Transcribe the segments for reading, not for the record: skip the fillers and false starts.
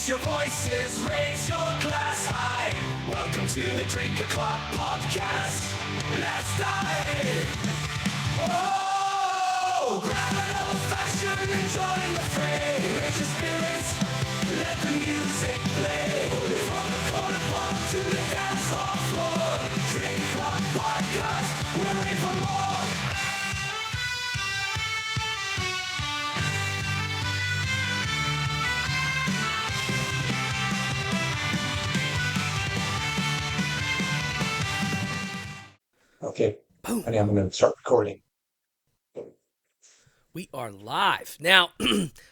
Raise your voices, raise your glass high. Welcome to the Drink O'Clock Podcast. Let's dive. Oh, grab an old fashioned and join the fray. Raise your spirits, let the music play. From the corner pub to the dance hall floor. Drink O'Clock Podcast, we're ready for more. Okay, Boom. I think I'm going to start recording. We are live. Now,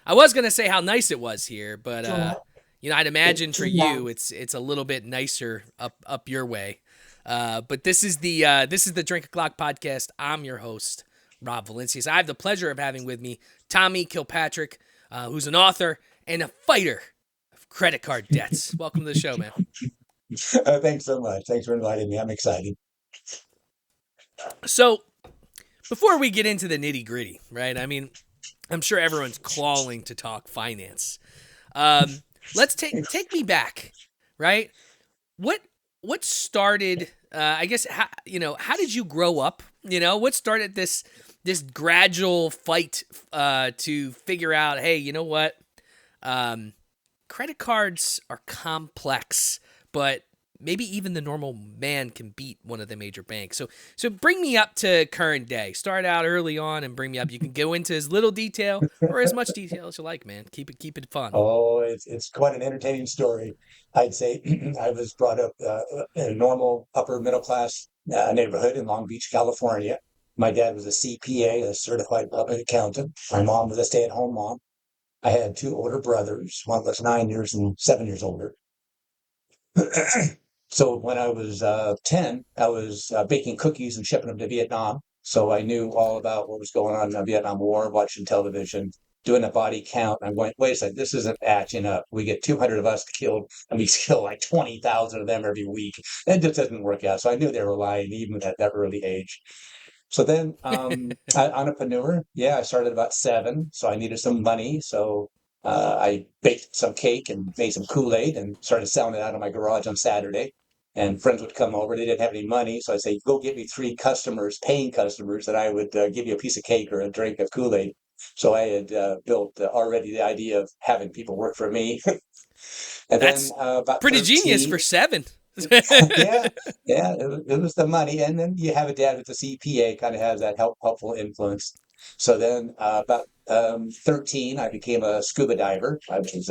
I was going to say how nice it was here, but I'd imagine for you it's a little bit nicer up your way. But this is the Drink O'Clock Podcast. I'm your host, Rob Valincius. I have the pleasure of having with me Tommy Kilpatrick, who's an author and a fighter of credit card debts. Welcome to the show, man. Thanks so much. Thanks for inviting me. I'm excited. So, before we get into the nitty gritty, right? I mean, I'm sure everyone's clawing to talk finance. Let's take me back, right? What started? I guess how did you grow up? What started this gradual fight to figure out? Hey, you know what? Credit cards are complex, but maybe even the normal man can beat one of the major banks. So bring me up to current day. Start out early on and bring me up. You can go into as little detail or as much detail as you like, man. Keep it fun. Oh, it's quite an entertaining story. I'd say I was brought up in a normal upper middle class neighborhood in Long Beach, California. My dad was a CPA, a certified public accountant. My mom was a stay-at-home mom. I had two older brothers. One was 9 years and 7 years older. So when I was 10, I was baking cookies and shipping them to Vietnam. So I knew all about what was going on in the Vietnam War, watching television, doing a body count. I went, wait a second, this isn't matching up. We get 200 of us killed, and we kill like 20,000 of them every week. That just doesn't work out. So I knew they were lying even at that early age. So then, entrepreneur, I started about 7. So I needed some money. So I baked some cake and made some Kool-Aid and started selling it out of my garage on Saturday. And friends would come over. They didn't have any money. So I say, go get me 3 customers, paying customers, that I would give you a piece of cake or a drink of Kool-Aid. So I had built already the idea of having people work for me. And That's then about pretty 13, genius for 7. yeah, it was the money. And then you have a dad with a CPA, kind of has that helpful influence. So then about 13, I became a scuba diver. I was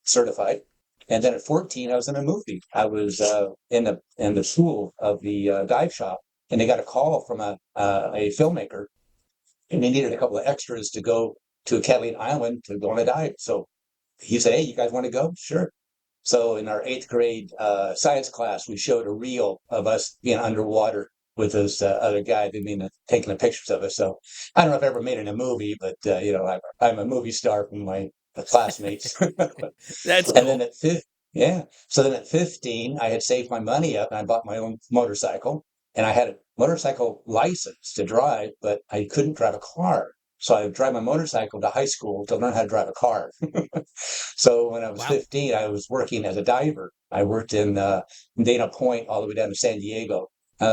certified. And then at 14, I was in a movie. I was in the pool of the dive shop, and they got a call from a filmmaker, and they needed a couple of extras to go to Catalina Island to go on a dive. So he said, "Hey, you guys want to go?" Sure. So in our 8th grade science class, we showed a reel of us being underwater with this other guy taking the pictures of us. So I don't know if I ever made it in a movie, but I'm a movie star from my classmates. That's And cool. then so then at 15, I had saved my money up and I bought my own motorcycle, and I had a motorcycle license to drive, but I couldn't drive a car. So I would drive my motorcycle to high school to learn how to drive a car. So when I was Wow. 15, I was working as a diver. I worked in Dana Point all the way down to San Diego,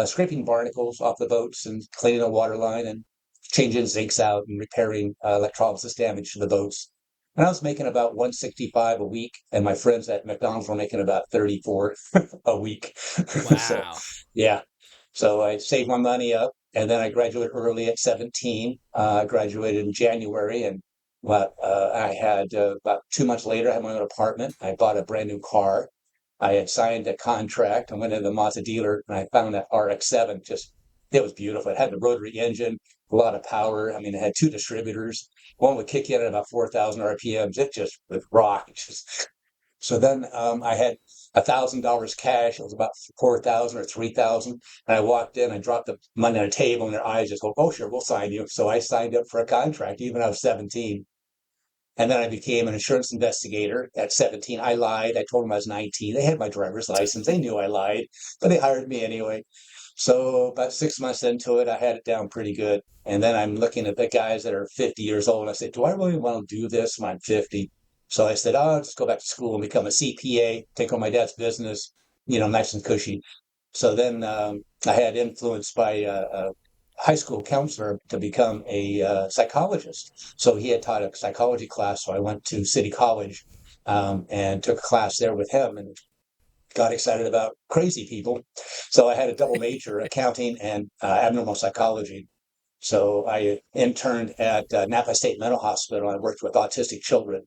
scraping barnacles off the boats and cleaning the water line and changing zincs out and repairing electrolysis damage to the boats. And I was making about 165 a week, and my friends at McDonald's were making about 34 a week. So, Wow. yeah. So I saved my money up, and then I graduated early at 17. I graduated in January, and I had about 2 months later, I had my own apartment. I bought a brand new car. I had signed a contract. I went to the Mazda dealer, and I found that RX-7. It was beautiful. It had the rotary engine, a lot of power. I mean, it had 2 distributors. One would kick in at about 4,000 RPMs. It just would rock. So then I had $1,000 cash. It was about 4,000 or 3,000. And I walked in, I dropped the money on the table, and their eyes just go, "Oh, sure, we'll sign you." So I signed up for a contract, even when I was 17. And then I became an insurance investigator at 17. I lied. I told them I was 19. They had my driver's license. They knew I lied, but they hired me anyway. So about 6 months into it, I had it down pretty good. And then I'm looking at the guys that are 50 years old, and I said, do I really want to do this when I'm 50? So I said, I'll just go back to school and become a CPA, take on my dad's business, nice and cushy. So then I had influence by a high school counselor to become a psychologist. So he had taught a psychology class. So I went to City College and took a class there with him and got excited about crazy people. So I had a double major, accounting and abnormal psychology. So I interned at Napa State Mental Hospital. I worked with autistic children.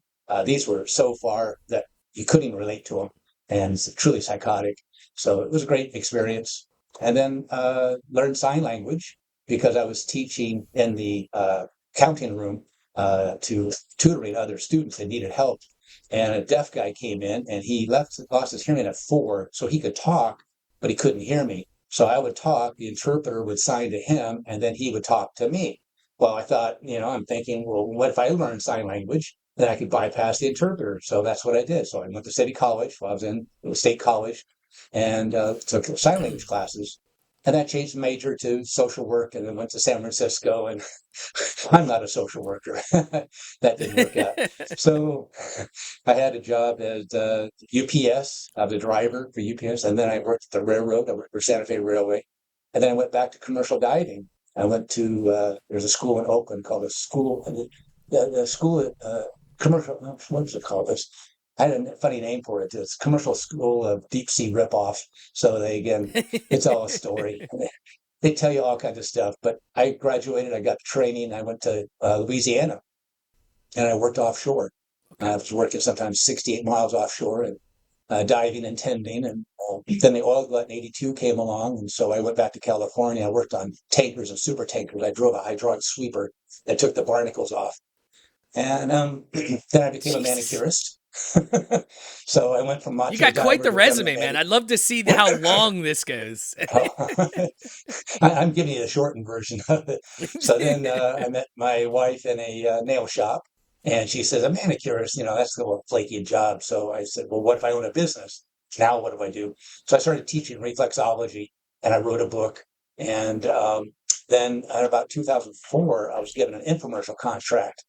These were so far that you couldn't even relate to them and truly psychotic. So it was a great experience. And then learned sign language because I was teaching in the counting room to tutoring other students that needed help. And a deaf guy came in and he lost his hearing at 4, so he could talk, but he couldn't hear me. So I would talk, the interpreter would sign to him, and then he would talk to me. Well, I thought, I'm thinking, well, what if I learn sign language? Then I could bypass the interpreter. So that's what I did. So I went to City College while I was in State College and took sign language classes. And that changed the major to social work and then went to San Francisco. And I'm not a social worker. That didn't work out. So I had a job at UPS. I was a driver for UPS. And then I worked at the railroad. I worked for Santa Fe Railway. And then I went back to commercial diving. I went to, there's a school in Oakland called the school at commercial, what is it called? I had a funny name for it. It's Commercial School of Deep Sea Ripoff. So it's all a story. They tell you all kinds of stuff. But I graduated, I got training, I went to Louisiana, and I worked offshore. I was working sometimes 68 miles offshore and diving and tending. And then the oil glut in 82 came along. And so I went back to California. I worked on tankers and super tankers. I drove a hydraulic sweeper that took the barnacles off. And then I became a manicurist. So I went from macho You got quite the diver to resume, man. I'd love to see how long this goes. I'm giving you the shortened version of it. So then I met my wife in a nail shop, and she says, a manicurist, that's a little flaky job. So I said, well, what if I own a business? Now what do I do? So I started teaching reflexology, and I wrote a book. And then in about 2004, I was given an infomercial contract.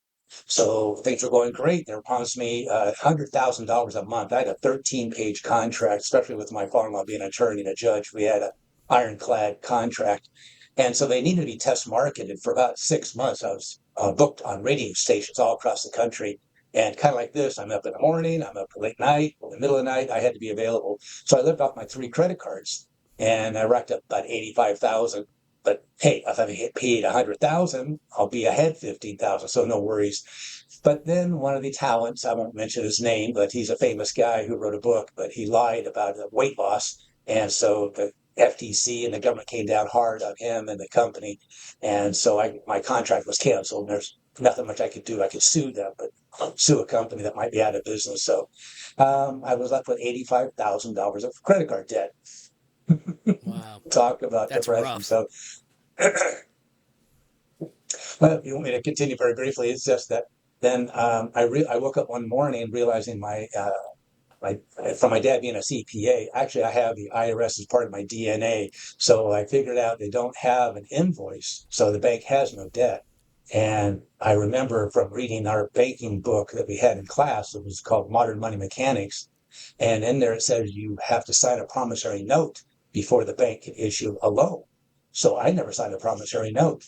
So things were going great. They were promising me $100,000 a month. I had a 13-page contract, especially with my father-in-law being an attorney and a judge. We had an ironclad contract. And so they needed to be test marketed for about 6 months. I was booked on radio stations all across the country. And kind of like this, I'm up in the morning, I'm up late night, in the middle of the night, I had to be available. So I lived off my 3 credit cards and I racked up about 85,000. But hey, if I get paid 100,000, I'll be ahead 15,000, so no worries. But then one of the talents, I won't mention his name, but he's a famous guy who wrote a book, but he lied about weight loss. And so the FTC and the government came down hard on him and the company. And so my contract was canceled. There's nothing much I could do. I could sue them, but sue a company that might be out of business. So I was left with $85,000 of credit card debt. Wow. Talk about That's depression. rough. So, well, if you want me to continue very briefly, it's just that then I woke up one morning realizing from my dad being a CPA, actually I have the IRS as part of my DNA. So I figured out they don't have an invoice, so the bank has no debt. And I remember from reading our banking book that we had in class, it was called Modern Money Mechanics. And in there it says you have to sign a promissory note before the bank can issue a loan. So I never signed a promissory note.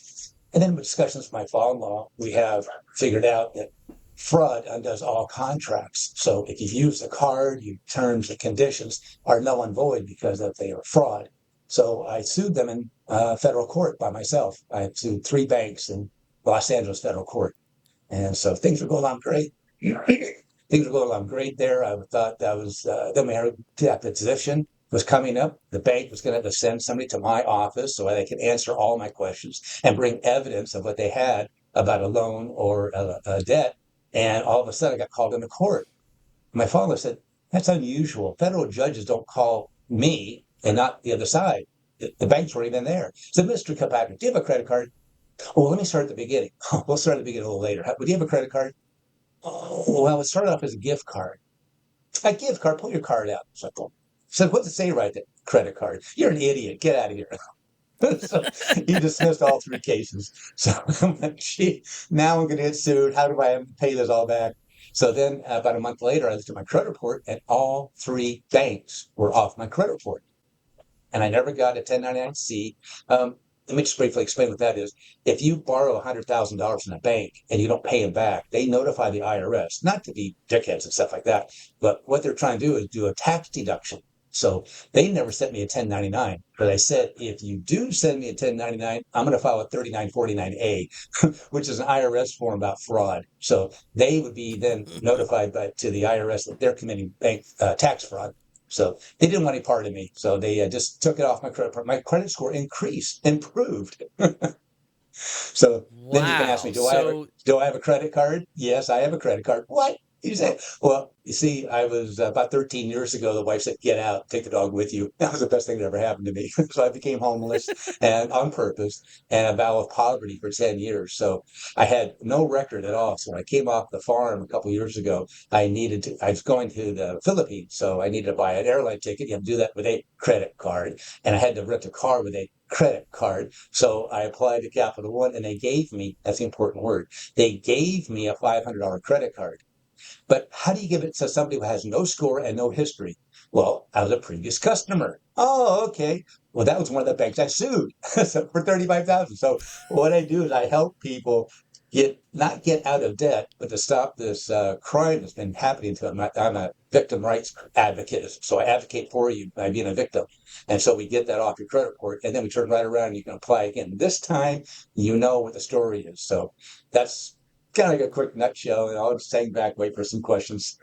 And then with discussions with my father-in-law, we have figured out that fraud undoes all contracts. So if you use the card, your terms and conditions are null and void because they are fraud. So I sued them in federal court by myself. I sued 3 banks in Los Angeles federal court. And so things were going on great. Things were going along great there. I thought that was then we had that position was coming up. The bank was going to have to send somebody to my office so they could answer all my questions and bring evidence of what they had about a loan or a debt. And all of a sudden, I got called into court. My father said, "That's unusual. Federal judges don't call me and not the other side. The banks weren't even there." So, Mr. Kilpatrick, do you have a credit card? Well, let me start at the beginning. We'll start at the beginning a little later. Do you have a credit card? Oh, well, it started off as a gift card. A gift card, pull your card out. So I said, what's it say right there? Credit card. You're an idiot. Get out of here. So he dismissed all 3 cases. So I'm like, gee, now I'm going to get sued. How do I pay this all back? So then about a month later, I looked at my credit report and all three banks were off my credit report. And I never got a 1099-C. Let me just briefly explain what that is. If you borrow $100,000 from a bank and you don't pay them back, they notify the IRS, not to be dickheads and stuff like that, but what they're trying to do is do a tax deduction. So they never sent me a 1099, but I said, if you do send me a 1099, I'm going to file a 3949A, which is an IRS form about fraud. So they would be then notified to the IRS that they're committing bank tax fraud. So they didn't want any part of me. So they just took it off my credit report. My credit score improved. So then you can ask me, Wow. do I have a credit card? Yes, I have a credit card. What? You say, well, you see, I was about 13 years ago. The wife said, get out, take the dog with you. That was the best thing that ever happened to me. So I became homeless and on purpose and a battle of poverty for 10 years. So I had no record at all. So when I came off the farm a couple of years ago, I was going to the Philippines. So I needed to buy an airline ticket. You have to do that with a credit card. And I had to rent a car with a credit card. So I applied to Capital One and they gave me, that's the important word, they gave me a $500 credit card. But how do you give it to somebody who has no score and no history? Well, I was a previous customer. Oh, okay. Well, that was one of the banks I sued for $35,000. So what I do is I help people not get out of debt, but to stop this crime that's been happening to them. I'm a victim rights advocate, so I advocate for you by being a victim. And so we get that off your credit report, and then we turn right around and you can apply again. This time, you know what the story is. So that's kind of like a quick nutshell, and I'll just hang back, wait for some questions.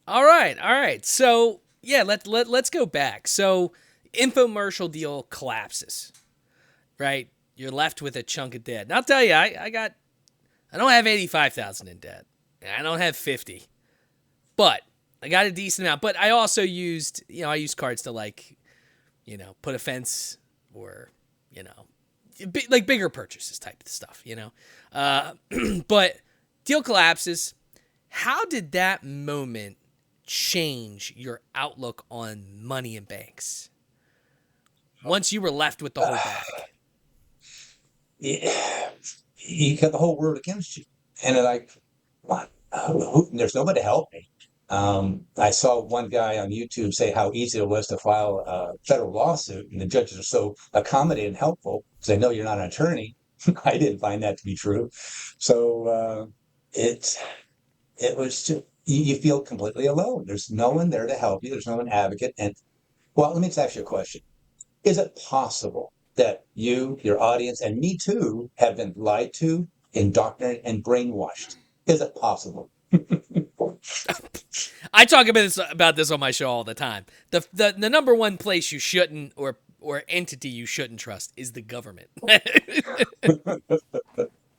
All right. So yeah, let's go back. So infomercial deal collapses, right? You're left with a chunk of debt. And I'll tell you, I don't have 85,000 in debt. I don't have 50, but I got a decent amount. But I also used cards to put a fence or like bigger purchases type of stuff, but deal collapses. How did that moment change your outlook on money in banks once you were left with the whole bag? Yeah, you got the whole world against you. And they're like, what? There's nobody to help me. I saw one guy on YouTube say how easy it was to file a federal lawsuit, and the judges are so accommodating and helpful because they know you're not an attorney. I didn't find that to be true. So it was just, you feel completely alone. There's no one there to help you. There's no one advocate. And well, let me just ask you a question. Is it possible that you, your audience, and me too, have been lied to, indoctrinated, and brainwashed? Is it possible? I talk about this on my show all the time. The number one place you shouldn't or entity you shouldn't trust is the government.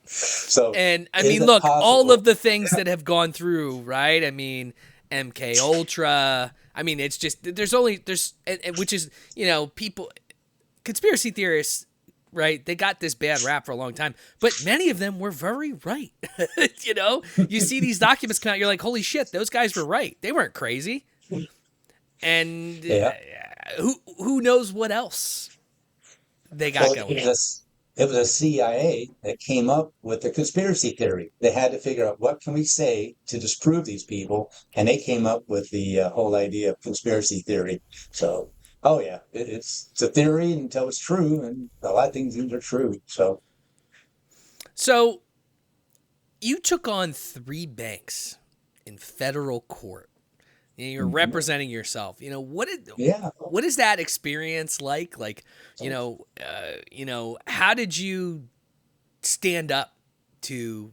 So, and I is mean, it look, possible? all of the things that have gone through, right? I mean, MK Ultra. I mean, it's just which is people, conspiracy theorists, right? They got this bad rap for a long time, but many of them were very right. You see these documents come out, you're like, holy shit, those guys were right. They weren't crazy. And Yeah. who knows what else they got going. It was a CIA that came up with the conspiracy theory. They had to figure out what can we say to disprove these people, and they came up with the whole idea of conspiracy theory. So, oh yeah, it's a theory until it's true, and a lot of things are true. So you took on 3 banks in federal court. You're representing yourself. What is that experience like? Like, how did you stand up to,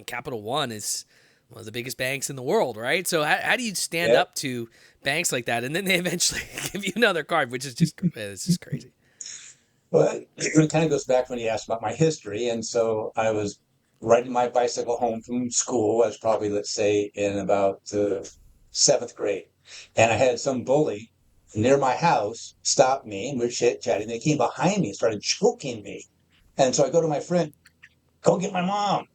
Capital One is one of the biggest banks in the world, right? So how do you stand up to banks like that? And then they eventually give you another card, which is it's just crazy. Well, it kind of goes back when you asked about my history. And so I was riding my bicycle home from school. I was probably, let's say, in about 7th grade. And I had some bully near my house stop me, and we were chit-chatting. They came behind me and started choking me. And so I go to my friend, go get my mom.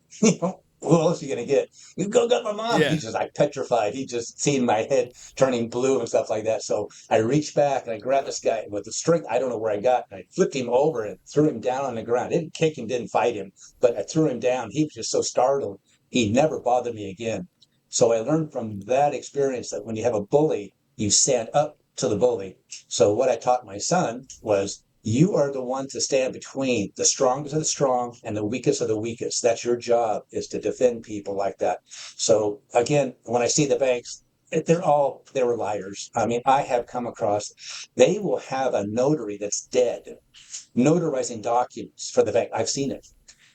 Who else are you going to get? You go get my mom. Yeah. He's just like petrified. He just seen my head turning blue and stuff like that. So I reached back and I grabbed this guy with the strength. I don't know where I got. And I flipped him over and threw him down on the ground. I didn't kick him, didn't fight him, but I threw him down. He was just so startled. He never bothered me again. So I learned from that experience that when you have a bully, you stand up to the bully. So what I taught my son was, you are the one to stand between the strongest of the strong and the weakest of the weakest. That's your job, is to defend people like that. So again, when I see the banks, they were liars. I mean, I have come across, they will have a notary that's dead, notarizing documents for the bank. I've seen it.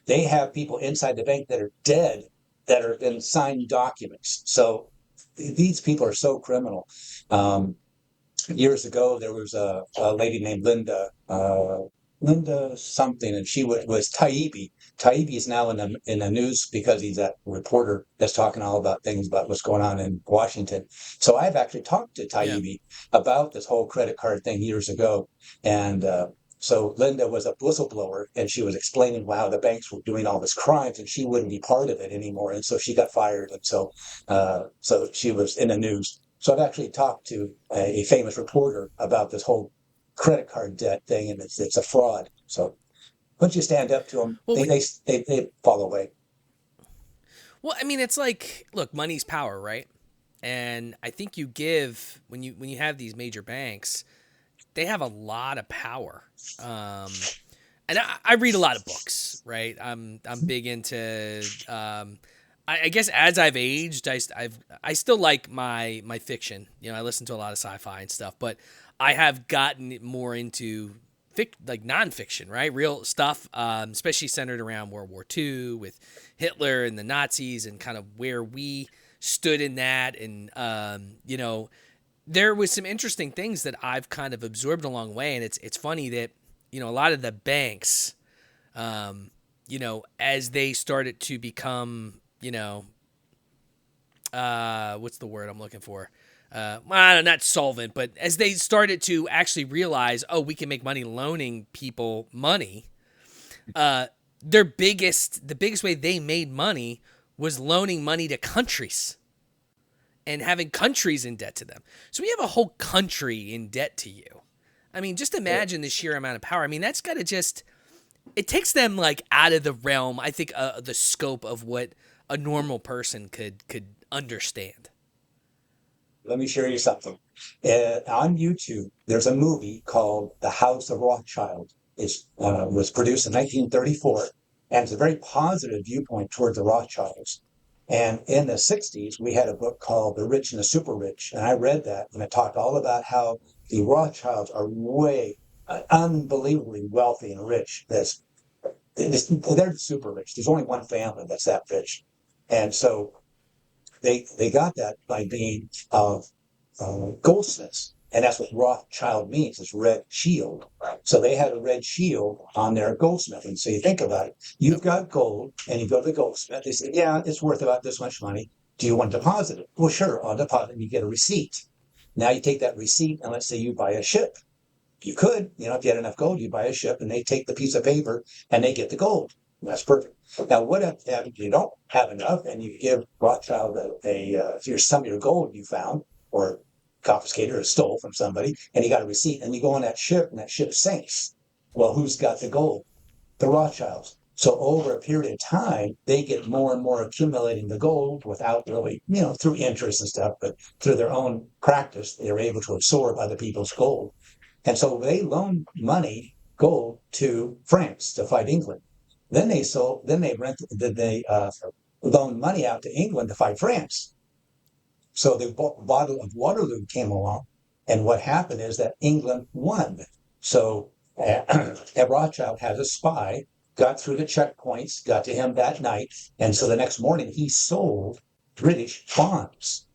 They have people inside the bank that are dead that have been signed documents. So these people are so criminal. Years ago, there was a lady named Linda something, and she was Taibbi. Taibbi is now in the news because he's that reporter that's talking all about things about what's going on in Washington. So I've actually talked to Yeah. Taibbi about this whole credit card thing years ago, and so Linda was a whistleblower, and she was explaining how the banks were doing all this crimes, and she wouldn't be part of it anymore, and so she got fired, and so she was in the news. So I've actually talked to a famous reporter about this whole credit card debt thing, and it's a fraud. So once you stand up to them, Well, they fall away. well, I mean, it's like, look, money's power, right? And I think you give when you have these major banks, they have a lot of power. And I read a lot of books, right? I'm big into. I guess as I've aged, I still like my fiction. You know, I listen to a lot of sci-fi and stuff, but I have gotten more into like nonfiction, right? Real stuff, especially centered around World War II with Hitler and the Nazis and kind of where we stood in that. And, you know, there was some interesting things that I've kind of absorbed along the way. And it's funny that, you know, a lot of the banks, you know, as they started to become, you know, what's the word I'm looking for? Well, not solvent, but as they started to actually realize, oh, we can make money loaning people money. The biggest way they made money was loaning money to countries and having countries in debt to them. So we have a whole country in debt to you. I mean, just imagine the sheer amount of power. I mean, that's got to just, it takes them like out of the realm, I think, the scope of what a normal person could understand. Let me share you something. On YouTube, there's a movie called The House of Rothschild. It was produced in 1934, and it's a very positive viewpoint toward the Rothschilds. And in the 60s, we had a book called The Rich and the Super Rich, and I read that, and it talked all about how the Rothschilds are unbelievably wealthy and rich. They're the super rich. There's only one family that's that rich. And so they got that by being goldsmiths. And that's what Rothschild means, is red shield. So they had a red shield on their goldsmith. And so you think about it. You've got gold, and you go to the goldsmith. They say, yeah, it's worth about this much money. Do you want to deposit it? Well, sure, I'll deposit it. And you get a receipt. Now you take that receipt, and let's say you buy a ship. You could, you know, if you had enough gold, you buy a ship, and they take the piece of paper, and they get the gold. That's perfect. Now, what if you don't have enough, and you give Rothschild here's some of your gold you found, or confiscated or stole from somebody, and you got a receipt, and you go on that ship, and that ship sinks. Well, who's got the gold? The Rothschilds. So over a period of time, they get more and more accumulating the gold without really, you know, through interest and stuff, but through their own practice, they're able to absorb other people's gold. And so they loaned money, gold, to France to fight England. Then they loaned money out to England to fight France. So the Battle of Waterloo came along, and what happened is that England won. So Rothschild has a spy, got through the checkpoints, got to him that night, and so the next morning he sold British bonds.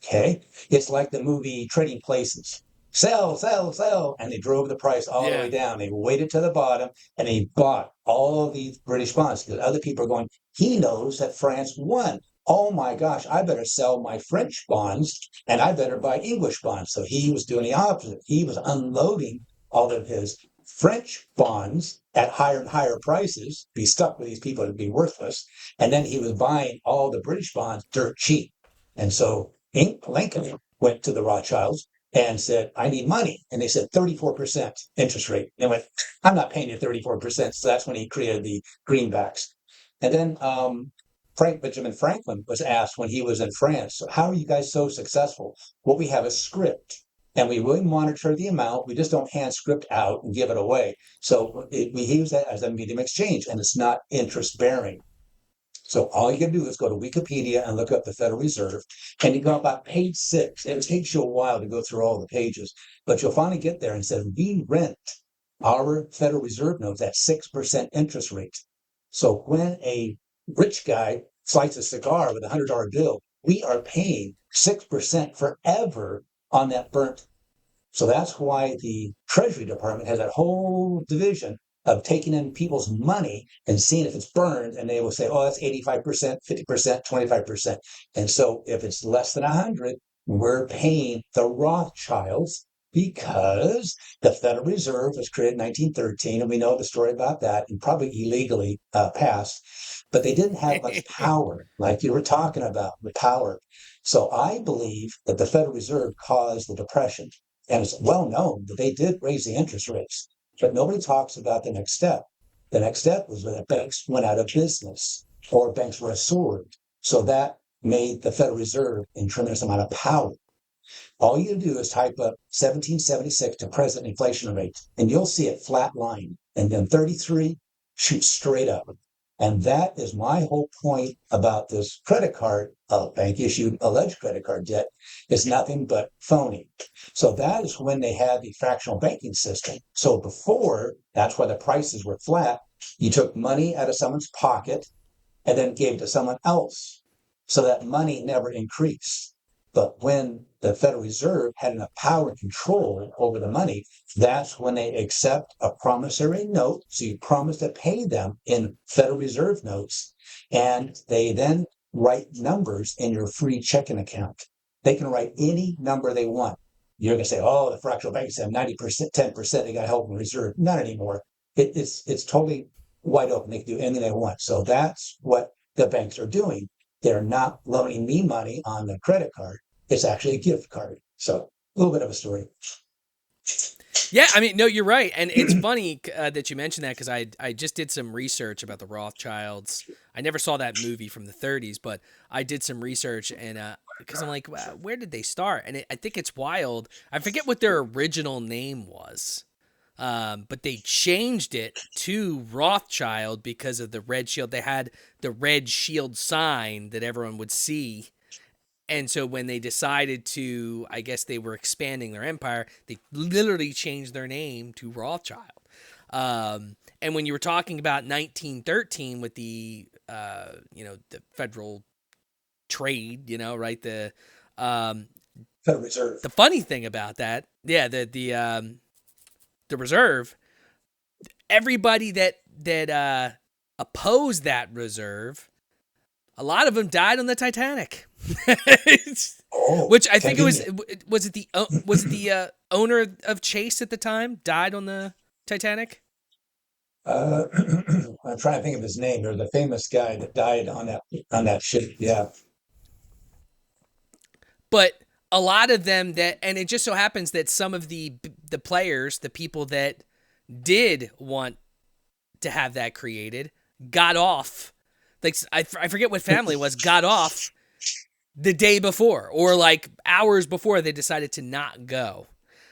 Okay, it's like the movie Trading Places. Sell, sell, sell, and they drove the price all the way down. They waited to the bottom, and he bought all of these British bonds because other people are going, he knows that France won. Oh my gosh, I better sell my French bonds and I better buy English bonds. So he was doing the opposite. He was unloading all of his French bonds at higher and higher prices, be stuck with these people to be worthless. And then he was buying all the British bonds dirt cheap. And so Lincoln went to the Rothschilds and said, I need money. And they said 34% interest rate. And went, I'm not paying you 34%. So that's when he created the greenbacks. And then Benjamin Franklin was asked when he was in France, how are you guys so successful? Well, we have a script and we really monitor the amount. We just don't hand script out and give it away. So we use that as a medium exchange, and it's not interest bearing. So all you can do is go to Wikipedia and look up the Federal Reserve, and you go about page 6. It takes you a while to go through all the pages, but you'll finally get there and say, we rent our Federal Reserve notes at 6% interest rate. So when a rich guy slices a cigar with a $100 bill, we are paying 6% forever on that burnt. So that's why the Treasury Department has that whole division of taking in people's money and seeing if it's burned, and they will say, oh, that's 85%, 50%, 25%. And so if it's less than 100, we're paying the Rothschilds, because the Federal Reserve was created in 1913, and we know the story about that, and probably illegally passed, but they didn't have much power, like you were talking about, the power. So I believe that the Federal Reserve caused the Depression, and it's well known that they did raise the interest rates, but nobody talks about the next step. The next step was when the banks went out of business or banks were absorbed. So that made the Federal Reserve a tremendous amount of power. All you do is type up 1776 to present inflation rate, and you'll see it flat line. And then 33 shoots straight up. And that is my whole point about this credit card, bank issued alleged credit card debt, is nothing but phony. So that is when they had the fractional banking system. So before, that's why the prices were flat. You took money out of someone's pocket and then gave it to someone else. So that money never increased. But when the Federal Reserve had enough power and control over the money, that's when they accept a promissory note. So you promise to pay them in Federal Reserve notes, and they then write numbers in your free checking account. They can write any number they want. You're going to say, oh, the fractional banks have 90%, 10%, they got help in reserve. Not anymore. It's totally wide open. They can do anything they want. So that's what the banks are doing. They're not loaning me money on the credit card. It's actually a gift card. So a little bit of a story. Yeah, I mean, no, you're right. And it's funny that you mentioned that, because I just did some research about the Rothschilds. I never saw that movie from the 30s, but I did some research, and because I'm like, wow, where did they start? And I think it's wild. I forget what their original name was. But they changed it to Rothschild because of the red shield. They had the red shield sign that everyone would see. And so when they decided to, I guess they were expanding their empire, they literally changed their name to Rothschild. And when you were talking about 1913 with the, the federal trade, right? The Federal Reserve. The funny thing about that, yeah, the reserve, everybody that opposed that reserve, a lot of them died on the Titanic. Which I think was it the owner of Chase at the time died on the Titanic? I'm trying to think of his name. There's a famous guy that died on that ship. Yeah. But a lot of them and it just so happens that some of the players, the people that did want to have that created, got off. Like I forget what family it was, got off the day before, or like hours before they decided to not go.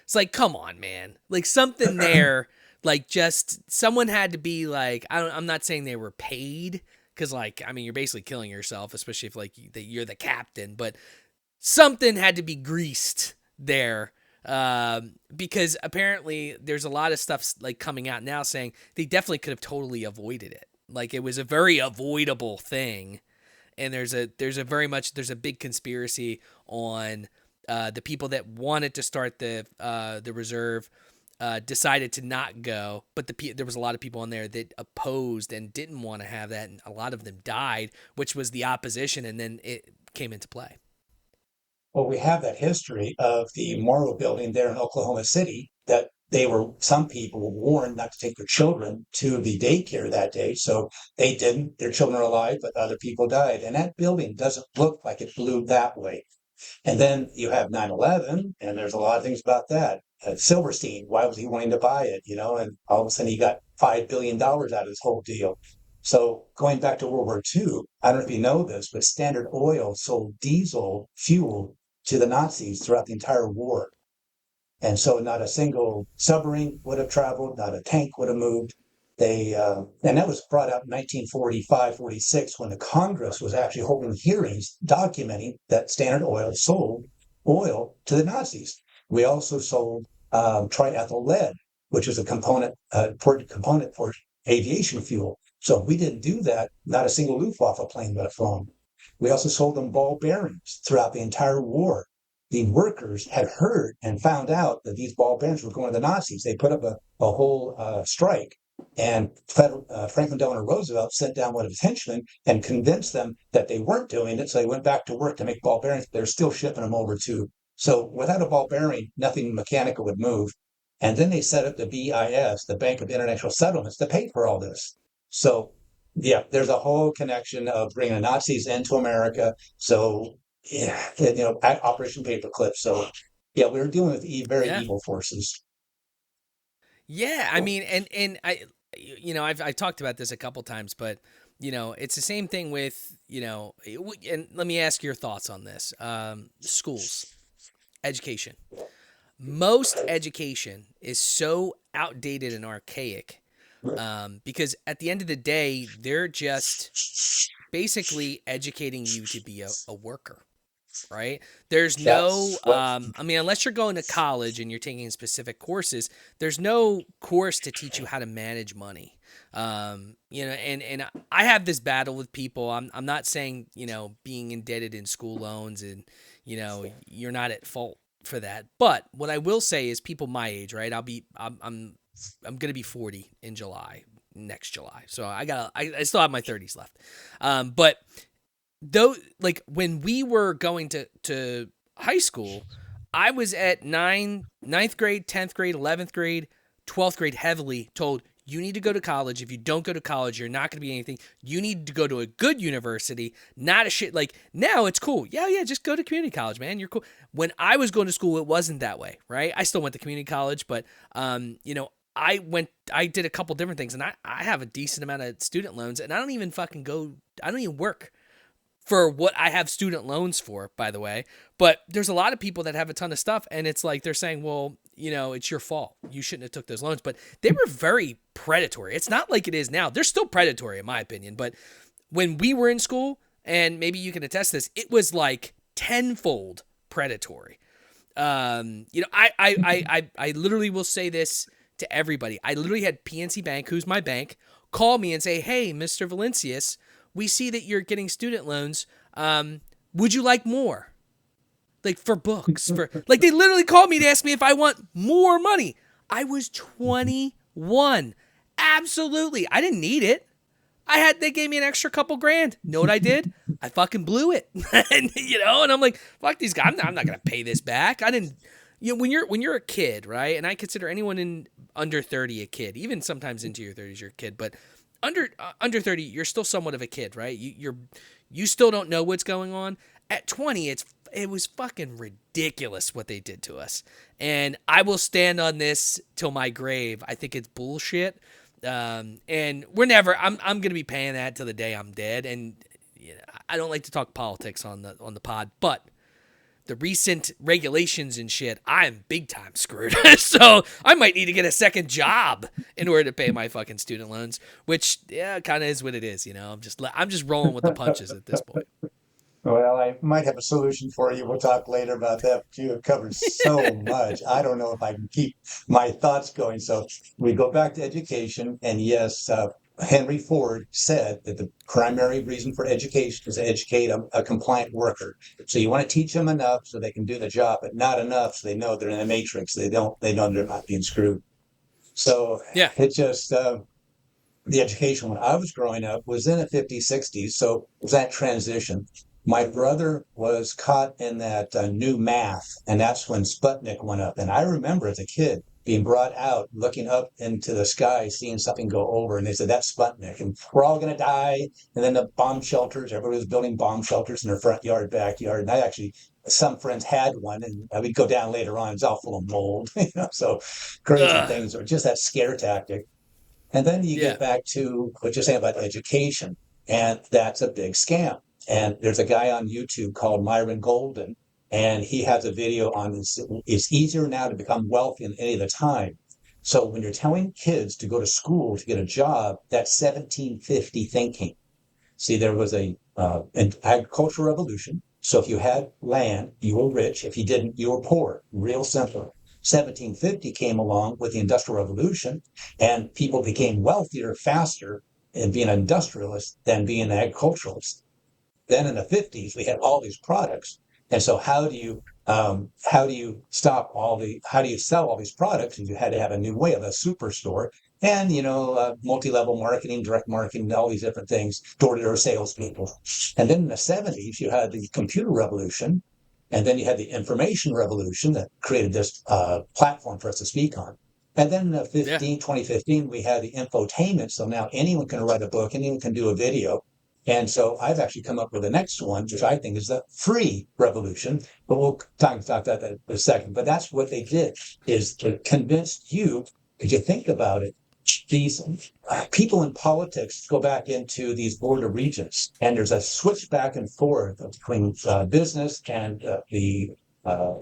It's like, come on, man. Like something there, like just someone had to be like, I'm not saying they were paid, because like, I mean, you're basically killing yourself, especially if like you're the captain, but something had to be greased there. Because apparently there's a lot of stuff like coming out now saying they definitely could have totally avoided it. Like it was a very avoidable thing. And there's a big conspiracy on the people that wanted to start the reserve decided to not go, but there was a lot of people on there that opposed and didn't want to have that, and a lot of them died, which was the opposition, and then it came into play. Well, we have that history of the Memorial Building there in Oklahoma City, that some people were warned not to take their children to the daycare that day. So they didn't. Their children are alive, but other people died. And that building doesn't look like it blew that way. And then you have 9/11, and there's a lot of things about that. Silverstein, why was he wanting to buy it? And all of a sudden he got $5 billion out of this whole deal. So going back to World War II, I don't know if you know this, but Standard Oil sold diesel fuel to the Nazis throughout the entire war. And so not a single submarine would have traveled, not a tank would have moved. And that was brought out in 1945, 46, when the Congress was actually holding hearings documenting that Standard Oil sold oil to the Nazis. We also sold triethyl lead, which is a important component for aviation fuel. So if we didn't do that, not a single Luftwaffe plane would have flown. We also sold them ball bearings throughout the entire war. The workers had heard and found out that these ball bearings were going to the Nazis. They put up a whole strike, and Franklin Delano Roosevelt sent down one of his henchmen and convinced them that they weren't doing it. So they went back to work to make ball bearings. They're still shipping them over too. So without a ball bearing, nothing mechanical would move. And then they set up the BIS, the Bank of International Settlements, to pay for all this. So yeah, there's a whole connection of bringing the Nazis into America. So yeah, Operation Paperclip. So yeah, we were dealing with very Yeah. evil forces. Yeah, I mean, and I've talked about this a couple times, but it's the same thing with and let me ask your thoughts on this. Schools, education. Most education is so outdated and archaic because at the end of the day, they're just basically educating you to be a worker. Right? There's no, I mean, unless you're going to college and you're taking specific courses, there's no course to teach you how to manage money. And I have this battle with people. I'm not saying, being indebted in school loans and, you're not at fault for that. But what I will say is people my age, right? I'm going to be 40 in next July. So I still have my 30s left. But though, like when we were going to high school, I was at ninth grade, 10th grade, 11th grade, 12th grade heavily told you need to go to college. If you don't go to college, you're not going to be anything. You need to go to a good university, not a shit. Like now it's cool. Yeah, just go to community college, man. You're cool. When I was going to school, it wasn't that way, right? I still went to community college, but I did a couple different things and I have a decent amount of student loans and I don't even work for what I have student loans for, by the way. But there's a lot of people that have a ton of stuff, and it's like they're saying, well, it's your fault. You shouldn't have took those loans. But they were very predatory. It's not like it is now. They're still predatory, in my opinion. But when we were in school, and maybe you can attest this, it was like tenfold predatory. I literally will say this to everybody. I literally had PNC Bank, who's my bank, call me and say, hey, Mr. Valincius, we see that you're getting student loans. Would you like more? Like for books, like they literally called me to ask me if I want more money. I was 21. Absolutely. I didn't need it. They gave me an extra couple grand. Know what I did? I fucking blew it. and I'm like, fuck these guys. I'm not going to pay this back. I didn't, when you're a kid, right? And I consider anyone in under 30 a kid, even sometimes into your 30s, you're a kid, but under 30, you're still somewhat of a kid, right? You still don't know what's going on. At 20, it was fucking ridiculous what they did to us. And I will stand on this till my grave. I think it's bullshit. And I'm going to be paying that till the day I'm dead. And I don't like to talk politics on the pod, but the recent regulations and shit, I'm big time screwed. So I might need to get a second job in order to pay my fucking student loans, which kind of is what it is. I'm just rolling with the punches at this point. Well, I might have a solution for you. We'll talk later about that. You have covered so much. I don't know if I can keep my thoughts going. So we go back to education. And yes, Henry Ford said that the primary reason for education is to educate a compliant worker. So you want to teach them enough so they can do the job, but not enough so they know they're in a matrix. They know they're not being screwed. So Yeah. it just, the education when I was growing up was in the 50s, 60s. So it was that transition. My brother was caught in that new math, and that's when Sputnik went up. And I remember as a kid being brought out, looking up into the sky, seeing something go over, and they said, that's Sputnik, and we're all going to die. And then the bomb shelters, everybody was building bomb shelters in their front yard, backyard. And some friends had one, and we'd go down later on, it's all full of mold. So crazy things, or just that scare tactic. And then you Yeah. get back to what you're saying about education, and that's a big scam. And there's a guy on YouTube called Myron Golden, and he has a video on it's easier now to become wealthy than any other time. So when you're telling kids to go to school to get a job, that's 1750 thinking. See, there was an agricultural revolution. So if you had land, you were rich. If you didn't, you were poor. Real simple. 1750 came along with the Industrial Revolution, and people became wealthier faster in being an industrialist than being an agriculturalist. Then in the 50s, we had all these products. And so how do you stop how do you sell all these products? And you had to have a new way of a superstore and, multi-level marketing, direct marketing, all these different things, door-to-door salespeople. And then in the 70s, you had the computer revolution. And then you had the information revolution that created this platform for us to speak on. And then in Yeah. 2015, we had the infotainment. So now anyone can write a book, anyone can do a video. And so I've actually come up with the next one, which I think is the free revolution. But we'll talk about that in a second. But that's what they did, is to convince you, if you think about it, these people in politics go back into these border regions, and there's a switch back and forth between business and the uh,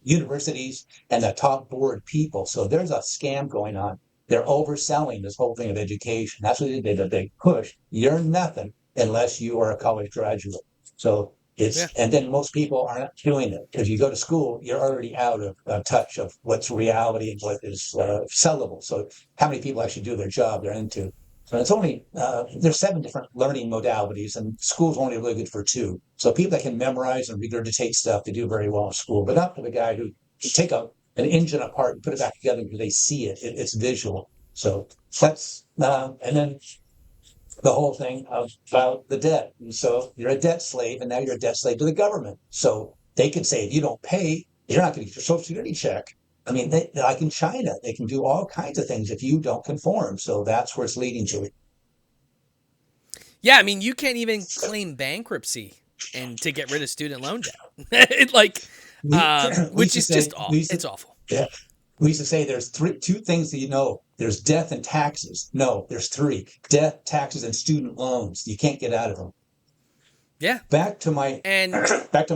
universities and the top board people. So there's a scam going on. They're overselling this whole thing of education. That's what they did, a big push. You're nothing unless you are a college graduate. So Yeah. and then most people aren't doing it. If you go to school, you're already out of touch of what's reality and what is sellable. So how many people actually do their job they're into? So it's only, there's 7 different learning modalities, and school's only really good for 2. So people that can memorize and regurgitate stuff, they do very well in school, but not for the guy who can take an engine apart and put it back together because they see it's visual. So that's, and then the whole thing about the debt. And so you're a debt slave, and now you're a debt slave to the government. So they can say, if you don't pay, you're not going to get your Social Security check. I mean, like in China, they can do all kinds of things if you don't conform. So that's where it's leading to. Yeah, I mean, you can't even claim bankruptcy and to get rid of student loan debt. Like, which is just it's awful. Yeah, we used to say there's 2 things that there's death and taxes. No, there's 3: death, taxes, and student loans. You can't get out of them. Yeah. Back to my And back to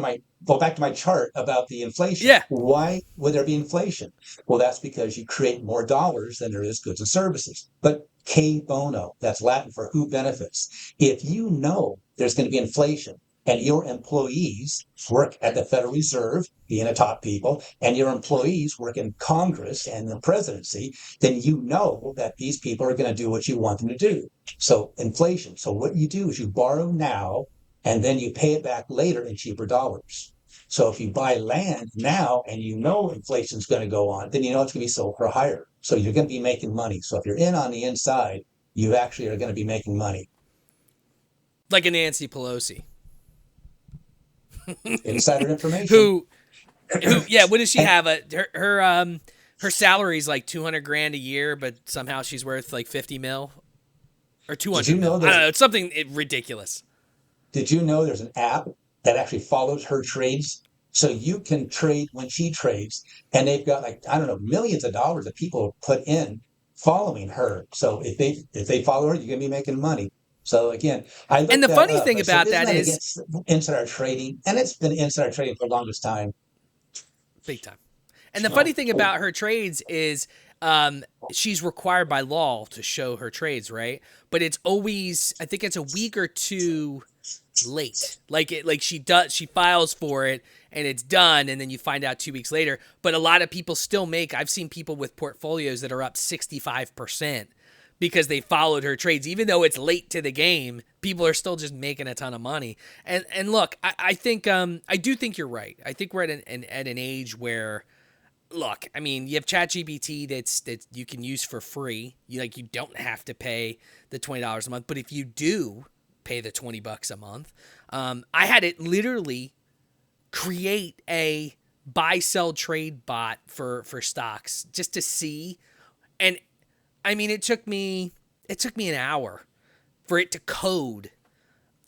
my chart about the inflation. yeah. Why would there be inflation? Well, that's because you create more dollars than there is goods and services. But que bono, that's Latin for who benefits. If you know there's going to be inflation and your employees work at the Federal Reserve, being a top people, and your employees work in Congress and the presidency, then you know that these people are going to do what you want them to do. So inflation. So what you do is you borrow now, and then you pay it back later in cheaper dollars. So if you buy land now and you know inflation's going to go on, then you know it's going to be sold for higher. So you're going to be making money. So if you're in on the inside, you actually are going to be making money. Like a Nancy Pelosi. Insider information. who yeah, what does she have? Her salary is like 200 grand a year, but somehow she's worth like 50 mil or 200 Did you know mil. I don't know, it's something ridiculous. Did you know there's an app that actually follows her trades? So you can trade when she trades, and they've got, like, I don't know, millions of dollars that people have put in following her. So if they follow her, you're going to be making money. So again, I looked And the that funny up. thing I said, about isn't that is against insider trading, and it's been insider trading for the longest time. big time. And the funny thing about her trades is she's required by law to show her trades, right? But it's always, I think it's a week or 2 late. Like she files for it and it's done, and then you find out 2 weeks later. But a lot of people still I've seen people with portfolios that are up 65% because they followed her trades. Even though it's late to the game, people are still just making a ton of money. And look, I think I do think you're right. I think we're at an age where, look, I mean, you have ChatGPT that you can use for free. You don't have to pay the $20 a month, but if you do pay the $20 a month, I had it literally create a buy sell trade bot for stocks just to see. And I mean, it took me an hour for it to code,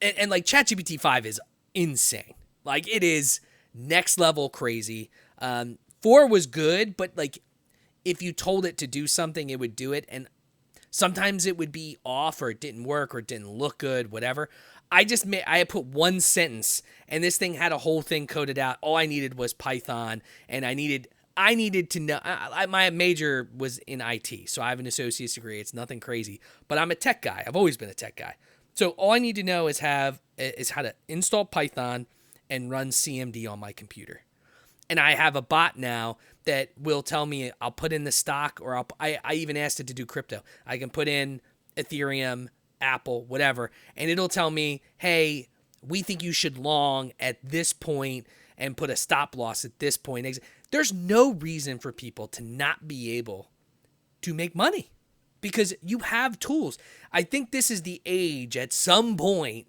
and like ChatGPT 5 is insane. Like, it is next level crazy. 4 was good, but like, if you told it to do something, it would do it. And Sometimes it would be off, or it didn't work, or it didn't look good, whatever. I put one sentence, and this thing had a whole thing coded out. All I needed was Python, and I needed to know. My major was in IT, so I have an associate's degree. It's nothing crazy, but I'm a tech guy. I've always been a tech guy. So all I need to know is how to install Python and run CMD on my computer. And I have a bot now that will tell me, I'll put in the stock, or I even asked it to do crypto. I can put in Ethereum, Apple, whatever, and it'll tell me, hey, we think you should long at this point and put a stop loss at this point. There's no reason for people to not be able to make money because you have tools. I think this is the age, at some point,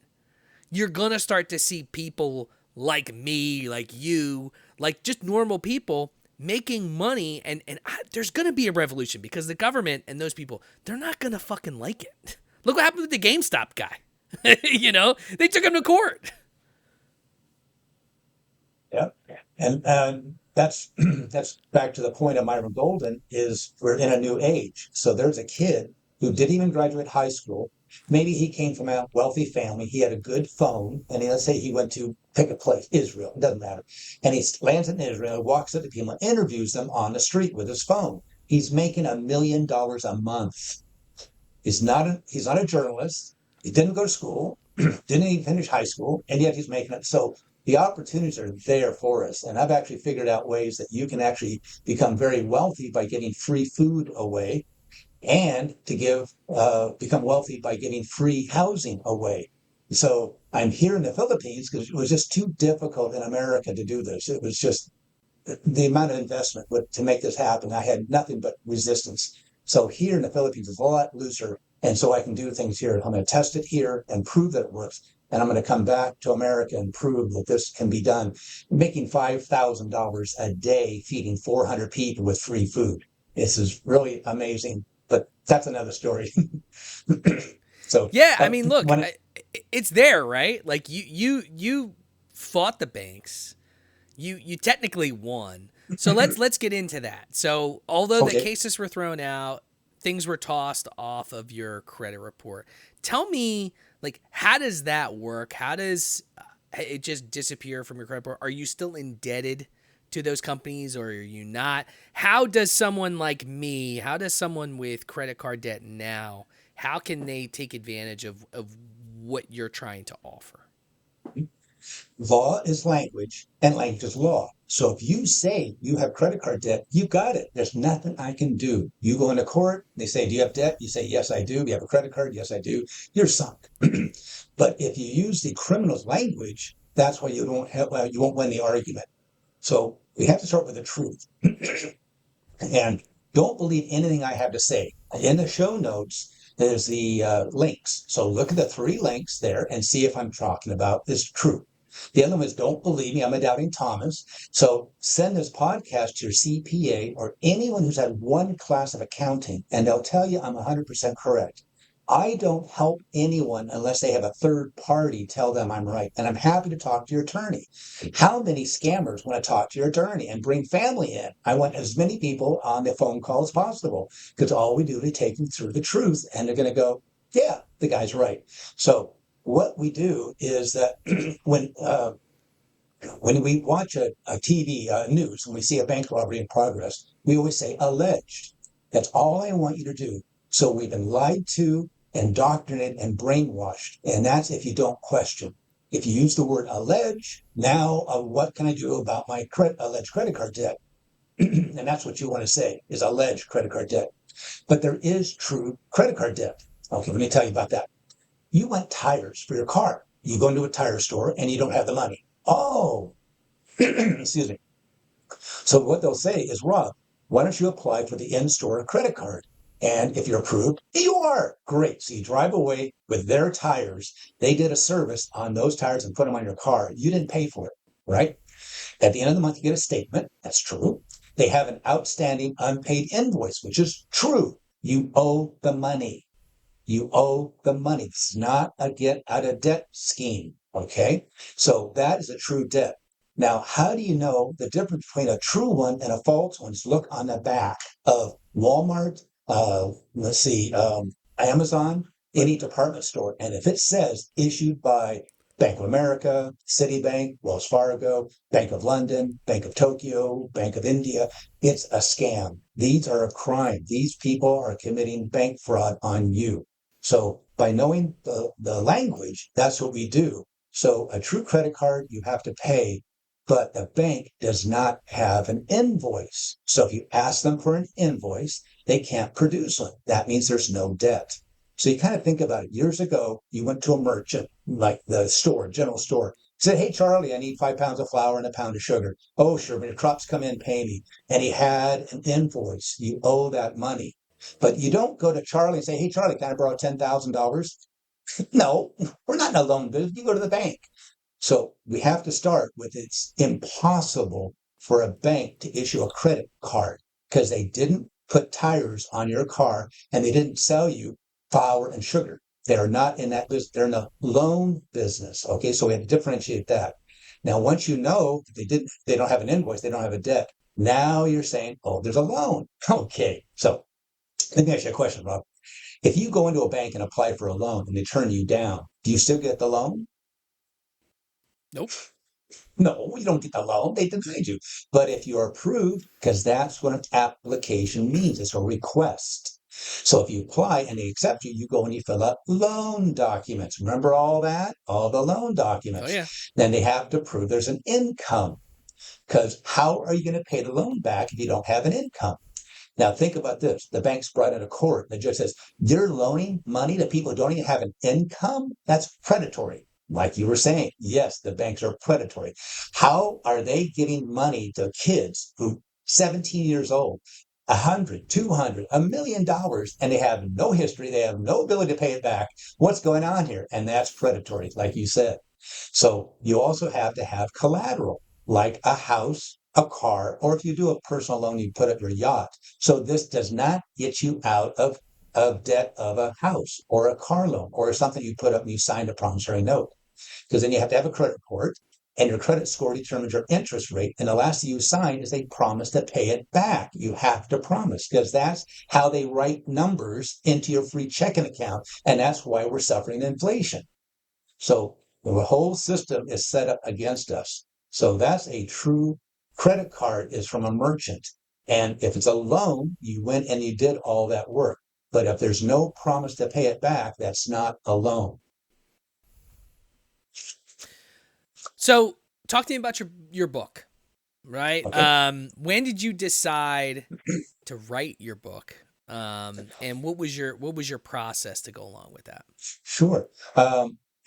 you're going to start to see people like me, like you, like just normal people making money. And there's going to be a revolution because the government and those people, they're not going to fucking like it. Look what happened with the GameStop guy. You know, they took him to court. Yeah. And that's back to the point of Myron Golden is we're in a new age. So there's a kid who didn't even graduate high school. Maybe he came from a wealthy family. He had a good phone. And let's say he went to pick a place, Israel, it doesn't matter. And he lands in Israel, walks up to people and interviews them on the street with his phone. He's making $1 million a month. He's not a journalist. He didn't go to school, didn't even finish high school, and yet he's making it. So the opportunities are there for us. And I've actually figured out ways that you can actually become very wealthy by giving free food away, and to become wealthy by giving free housing away. So I'm here in the Philippines because it was just too difficult in America to do this. It was just the amount of investment to make this happen. I had nothing but resistance. So here in the Philippines, it's a lot looser. And so I can do things here. I'm going to test it here and prove that it works. And I'm going to come back to America and prove that this can be done. Making $5,000 a day, feeding 400 people with free food. This is really amazing. But that's another story. So yeah, I mean, look, it's there, right? Like you fought the banks. You technically won. So let's get into that. So although the cases were thrown out, things were tossed off of your credit report. Tell me, like, how does that work? How does it just disappear from your credit report? Are you still indebted to those companies, or are you not? How does someone like me, how does someone with credit card debt now, how can they take advantage of what you're trying to offer? Law is language and language is law. So if you say you have credit card debt, you got it. There's nothing I can do. You go into court, they say, do you have debt? You say, yes, I do. You have a credit card? Yes, I do. You're sunk. But if you use the criminal's language, that's why you won't win the argument. So we have to start with the truth. And don't believe anything I have to say. In the show notes, there's the links. So look at the 3 links there and see if I'm talking about this true. The other one is don't believe me. I'm a doubting Thomas. So send this podcast to your CPA or anyone who's had one class of accounting, and they'll tell you I'm 100% correct. I don't help anyone unless they have a third party tell them I'm right. And I'm happy to talk to your attorney. How many scammers want to talk to your attorney and bring family in? I want as many people on the phone call as possible because all we do is take them through the truth and they're going to go, yeah, the guy's right. So what we do is that when we watch a TV news and we see a bank robbery in progress, we always say alleged. That's all I want you to do. So we've been lied to, indoctrinated, and brainwashed. And that's if you don't question. If you use the word allege, now what can I do about my alleged credit card debt? And that's what you want to say is alleged credit card debt. But there is true credit card debt. Okay, let me tell you about that. You want tires for your car. You go into a tire store and you don't have the money. Oh, excuse me. So what they'll say is, Rob, why don't you apply for the in-store credit card? And if you're approved, you are. Great. So you drive away with their tires. They did a service on those tires and put them on your car. You didn't pay for it, right? At the end of the month, you get a statement. That's true. They have an outstanding unpaid invoice, which is true. You owe the money. You owe the money. It's not a get out of debt scheme. Okay. So that is a true debt. Now, how do you know the difference between a true one and a false one? Look on the back of Walmart, let's see, Amazon, any department store. And if it says issued by Bank of America, Citibank, Wells Fargo, Bank of London, Bank of Tokyo, Bank of India, it's a scam. These are a crime. These people are committing bank fraud on you. So by knowing the language, that's what we do. So a true credit card, you have to pay, but the bank does not have an invoice. So if you ask them for an invoice, they can't produce one. That means there's no debt. So you kind of think about it. Years ago, you went to a merchant, like the store, general store, said, "Hey, Charlie, I need 5 pounds of flour and a pound of sugar." "Oh, sure, when your crops come in, pay me." And he had an invoice. You owe that money. But you don't go to Charlie and say, "Hey, Charlie, can I borrow $10,000? No, we're not in a loan business. You go to the bank. So we have to start with it's impossible for a bank to issue a credit card because they didn't put tires on your car and they didn't sell you flour and sugar. They are not in that business. They're in the loan business. Okay, so we have to differentiate that. Now, once you know they don't have an invoice, they don't have a debt. Now you're saying, oh, there's a loan. Okay, so let me ask you a question, Rob. If you go into a bank and apply for a loan and they turn you down, do you still get the loan? Nope. No, you don't get the loan. They denied you. But if you're approved, because that's what an application means, it's a request. So if you apply and they accept you, you go and you fill out loan documents. Remember all that? All the loan Oh documents. yeah. Then they have to prove there's an income. Because how are you going to pay the loan back if you don't have an income? Now think about this. The bank's brought into court. The judge says, "You're loaning money to people who don't even have an income? That's predatory." Like you were saying, yes, the banks are predatory. How are they giving money to kids who 17 years old, 100, 200, $1 million, and they have no history, they have no ability to pay it back? What's going on here? And that's predatory, like you said. So you also have to have collateral, like a house, a car, or if you do a personal loan, you put up your yacht. So this does not get you out of debt of a house or a car loan or something you put up and you signed a promissory note. Because then you have to have a credit report and your credit score determines your interest rate. And the last thing you sign is a promise to pay it back. You have to promise because that's how they write numbers into your free checking account. And that's why we're suffering inflation. So the whole system is set up against us. So that's a true credit card is from a merchant. And if it's a loan, you went and you did all that work. But if there's no promise to pay it back, that's not a loan. So talk to me about your book, right? Okay. When did you decide to write your book? And what was your process to go along with that? Sure.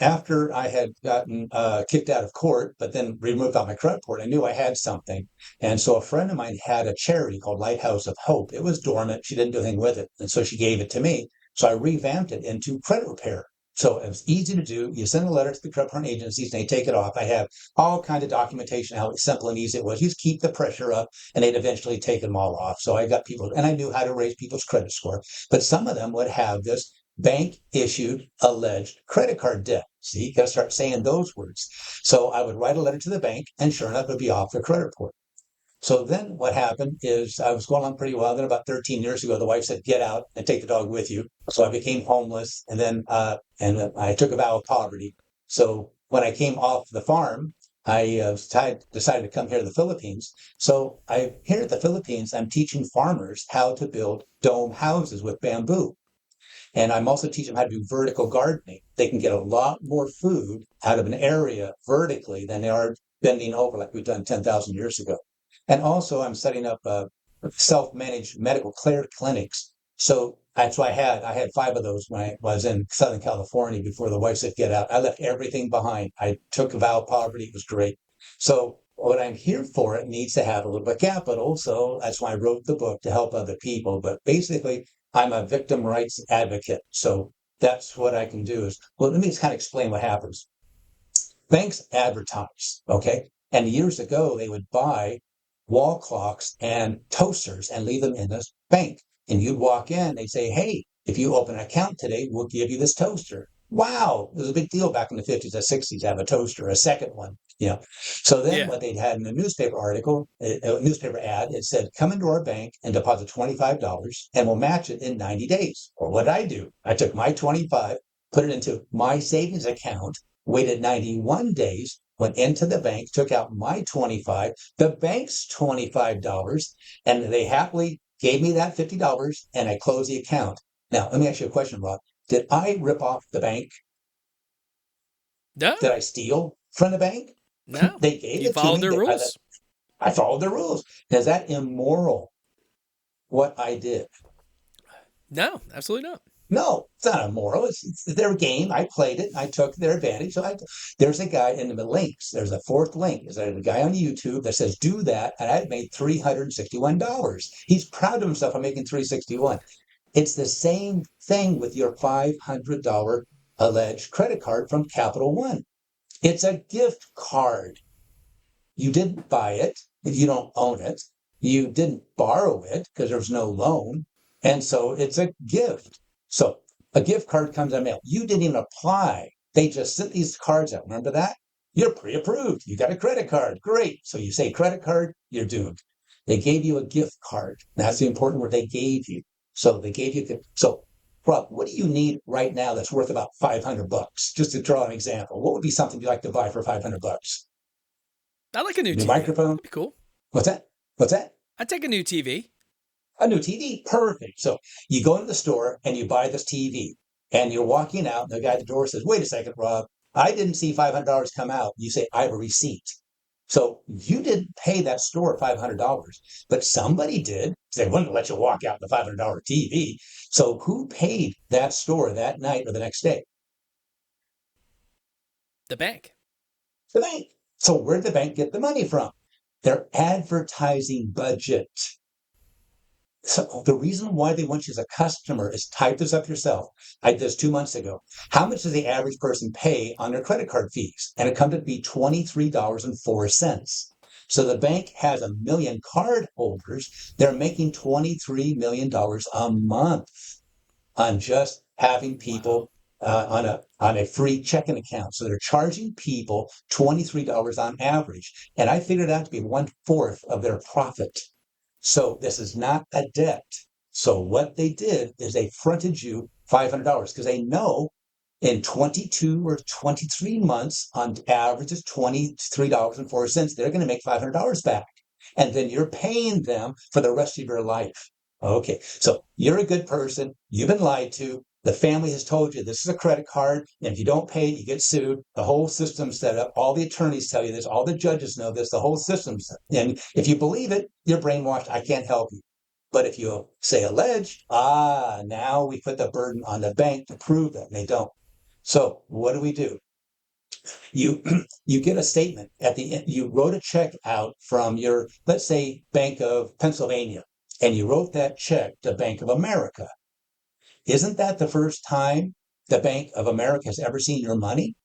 After I had gotten kicked out of court, but then removed on my credit report, I knew I had something. And so a friend of mine had a charity called Lighthouse of Hope. It was dormant. She didn't do anything with it. And so she gave it to me. So I revamped it into credit repair. So it was easy to do. You send a letter to the credit repair agencies and they take it off. I have all kinds of documentation, how simple and easy it was. You just keep the pressure up and they'd eventually take them all off. So I got people, and I knew how to raise people's credit score. But some of them would have this bank issued alleged credit card debt. See, you got to start saying those words. So I would write a letter to the bank, and sure enough, it would be off the credit report. So then what happened is I was going on pretty well. Then about 13 years ago, the wife said, "Get out and take the dog with you." So I became homeless, and then I took a vow of poverty. So when I came off the farm, I decided to come here to the Philippines. So here at the Philippines, I'm teaching farmers how to build dome houses with bamboo. And I'm also teaching them how to do vertical gardening. They can get a lot more food out of an area vertically than they are bending over like we've done 10,000 years ago. And also I'm setting up self-managed medical care clinics. So that's why I had 5 of those when I was in Southern California before the wife said, "Get out." I left everything behind. I took a vow of poverty. It was great. So what I'm here for, it needs to have a little bit of capital. So that's why I wrote the book to help other people. But basically, I'm a victim rights advocate. So that's what I can do is, well, let me just kind of explain what happens. Banks advertise, okay? And years ago, they would buy wall clocks and toasters and leave them in this bank. And you'd walk in, they'd say, "Hey, if you open an account today, we'll give you this toaster." Wow, it was a big deal back in the 50s and 60s to have a toaster, a second one. So then Yeah. what they'd had in a newspaper article, a newspaper ad, it said, come into our bank and deposit $25 and we'll match it in 90 days. Or what did I do? I took my 25, put it into my savings account, waited 91 days, went into the bank, took out my 25, the bank's $25, and they happily gave me that $50 and I closed the account. Now, let me ask you a question, Rob. Did I rip off the bank? No, Did I steal from the bank? no. They gave You it to followed me. their rules. I followed the rules. Is that immoral, what I did? No, absolutely not. No, it's not immoral. It's their game. I played it. I took their advantage. There's a guy in the links. There's a fourth link. There's a guy on YouTube that says, do that. And I made $361. He's proud of himself for making $361. It's the same thing with your $500 alleged credit card from Capital One. It's a gift card. You didn't buy it. You don't own it. You didn't borrow it because there's no loan. And so it's a gift. So a gift card comes in the mail. You didn't even apply. They just sent these cards out. Remember that? You're pre-approved. You got a credit card. Great. So you say credit card, you're doomed. They gave you a gift card. That's the important word they gave you. So they gave you. So Rob, what do you need right now that's worth about $500? Just to draw an example, what would be something you'd like to buy for $500? I like a new New TV. microphone? That'd be cool. What's that? What's that? I'd take a new TV. A new TV. Perfect. So you go to the store and you buy this TV and you're walking out and the guy at the door says, wait a second, Rob, I didn't see $500 come out. You say, I have a receipt. So you didn't pay that store $500, but somebody did. They wouldn't let you walk out with a $500 TV. So who paid that store that night or the next day? The bank. The bank. So where'd the bank get the money from? Their advertising budget. So the reason why they want you as a customer is type this up yourself. I did this 2 months ago. How much does the average person pay on their credit card fees? And it comes to be $23.04. So the bank has 1 million card holders. They're making $23 million a month on just having people on a free checking account. So they're charging people $23 on average. And I figured it out to be 1/4 of their profit. So this is not a debt. So what they did is they fronted you $500 because they know in 22 or 23 months, on average, is $23.04. They're going to make $500 back. And then you're paying them for the rest of your life. Okay, so you're a good person. You've been lied to. The family has told you this is a credit card, and if you don't pay, you get sued. The whole system's set up. All the attorneys tell you this. All the judges know this. The whole system's. And if you believe it, you're brainwashed. I can't help you. But if you say alleged, now we put the burden on the bank to prove that, and they don't. So what do? You you get a statement at the end. You wrote a check out from your, let's say, Bank of Pennsylvania, and you wrote that check to Bank of America. Isn't that the first time the Bank of America has ever seen your money?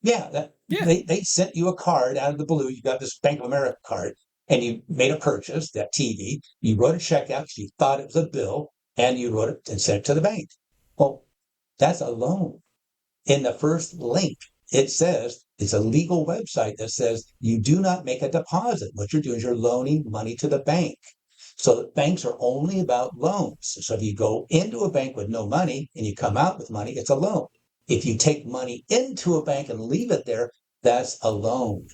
Yeah, Yeah. they sent you a card out of the blue. You got this Bank of America card, and you made a purchase, that TV. You wrote a check out because you thought it was a bill, and you wrote it and sent it to the bank. Well, that's a loan. In the first link, it says it's a legal website that says you do not make a deposit. What you're doing is you're loaning money to the bank. So banks are only about loans. So if you go into a bank with no money and you come out with money, it's a loan. If you take money into a bank and leave it there, that's a loan.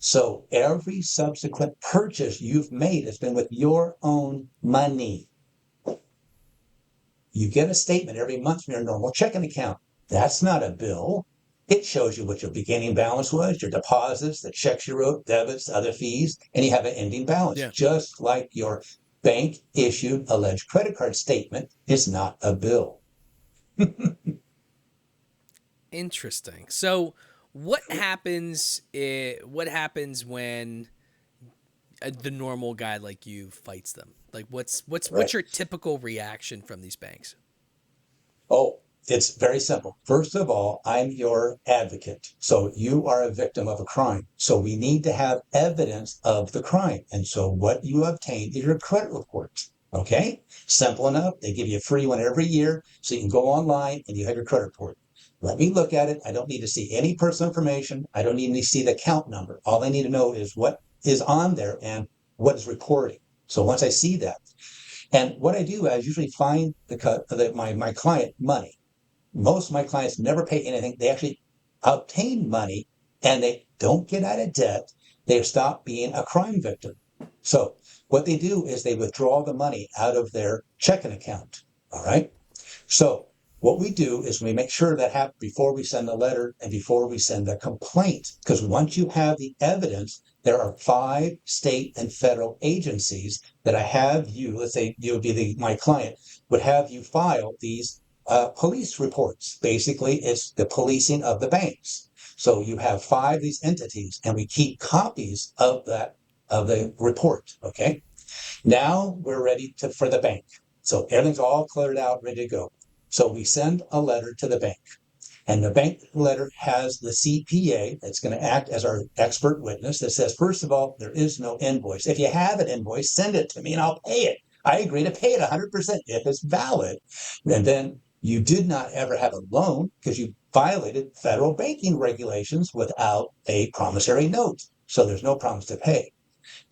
So every subsequent purchase you've made has been with your own money. You get a statement every month from your normal checking account. That's not a bill. It shows you what your beginning balance was, your deposits, the checks you wrote, debits, other fees, and you have an ending balance. Yeah. Just like your bank issued alleged credit card statement is not a bill. Interesting. So what happens? What happens when the normal guy like you fights them? Like what's Right. your typical reaction from these banks? Oh, it's very simple. First of all, I'm your advocate. So you are a victim of a crime. So we need to have evidence of the crime. And so what you obtain is your credit report. Okay, simple enough. They give you a free one every year, so you can go online and you have your credit report. Let me look at it. I don't need to see any personal information. I don't need to see the account number. All I need to know is what is on there and what is reporting. So once I see that, and what I do, I usually find my client money. Most of my clients never pay anything. They actually obtain money and they don't get out of debt. They stop being a crime victim. So what they do is they withdraw the money out of their checking account. All right. So what we do is we make sure that happens before we send the letter and before we send the complaint. Because once you have the evidence, there are 5 state and federal agencies that I have you, let's say you would be my client, would have you file these police reports. Basically, it's the policing of the banks. So you have 5 of these entities, and we keep copies of the report. Okay. Now we're ready for the bank. So everything's all cleared out, ready to go. So we send a letter to the bank. And the bank letter has the CPA that's going to act as our expert witness that says, first of all, there is no invoice. If you have an invoice, send it to me and I'll pay it. I agree to pay it 100% if it's valid. And then you did not ever have a loan because you violated federal banking regulations without a promissory note. So there's no promise to pay.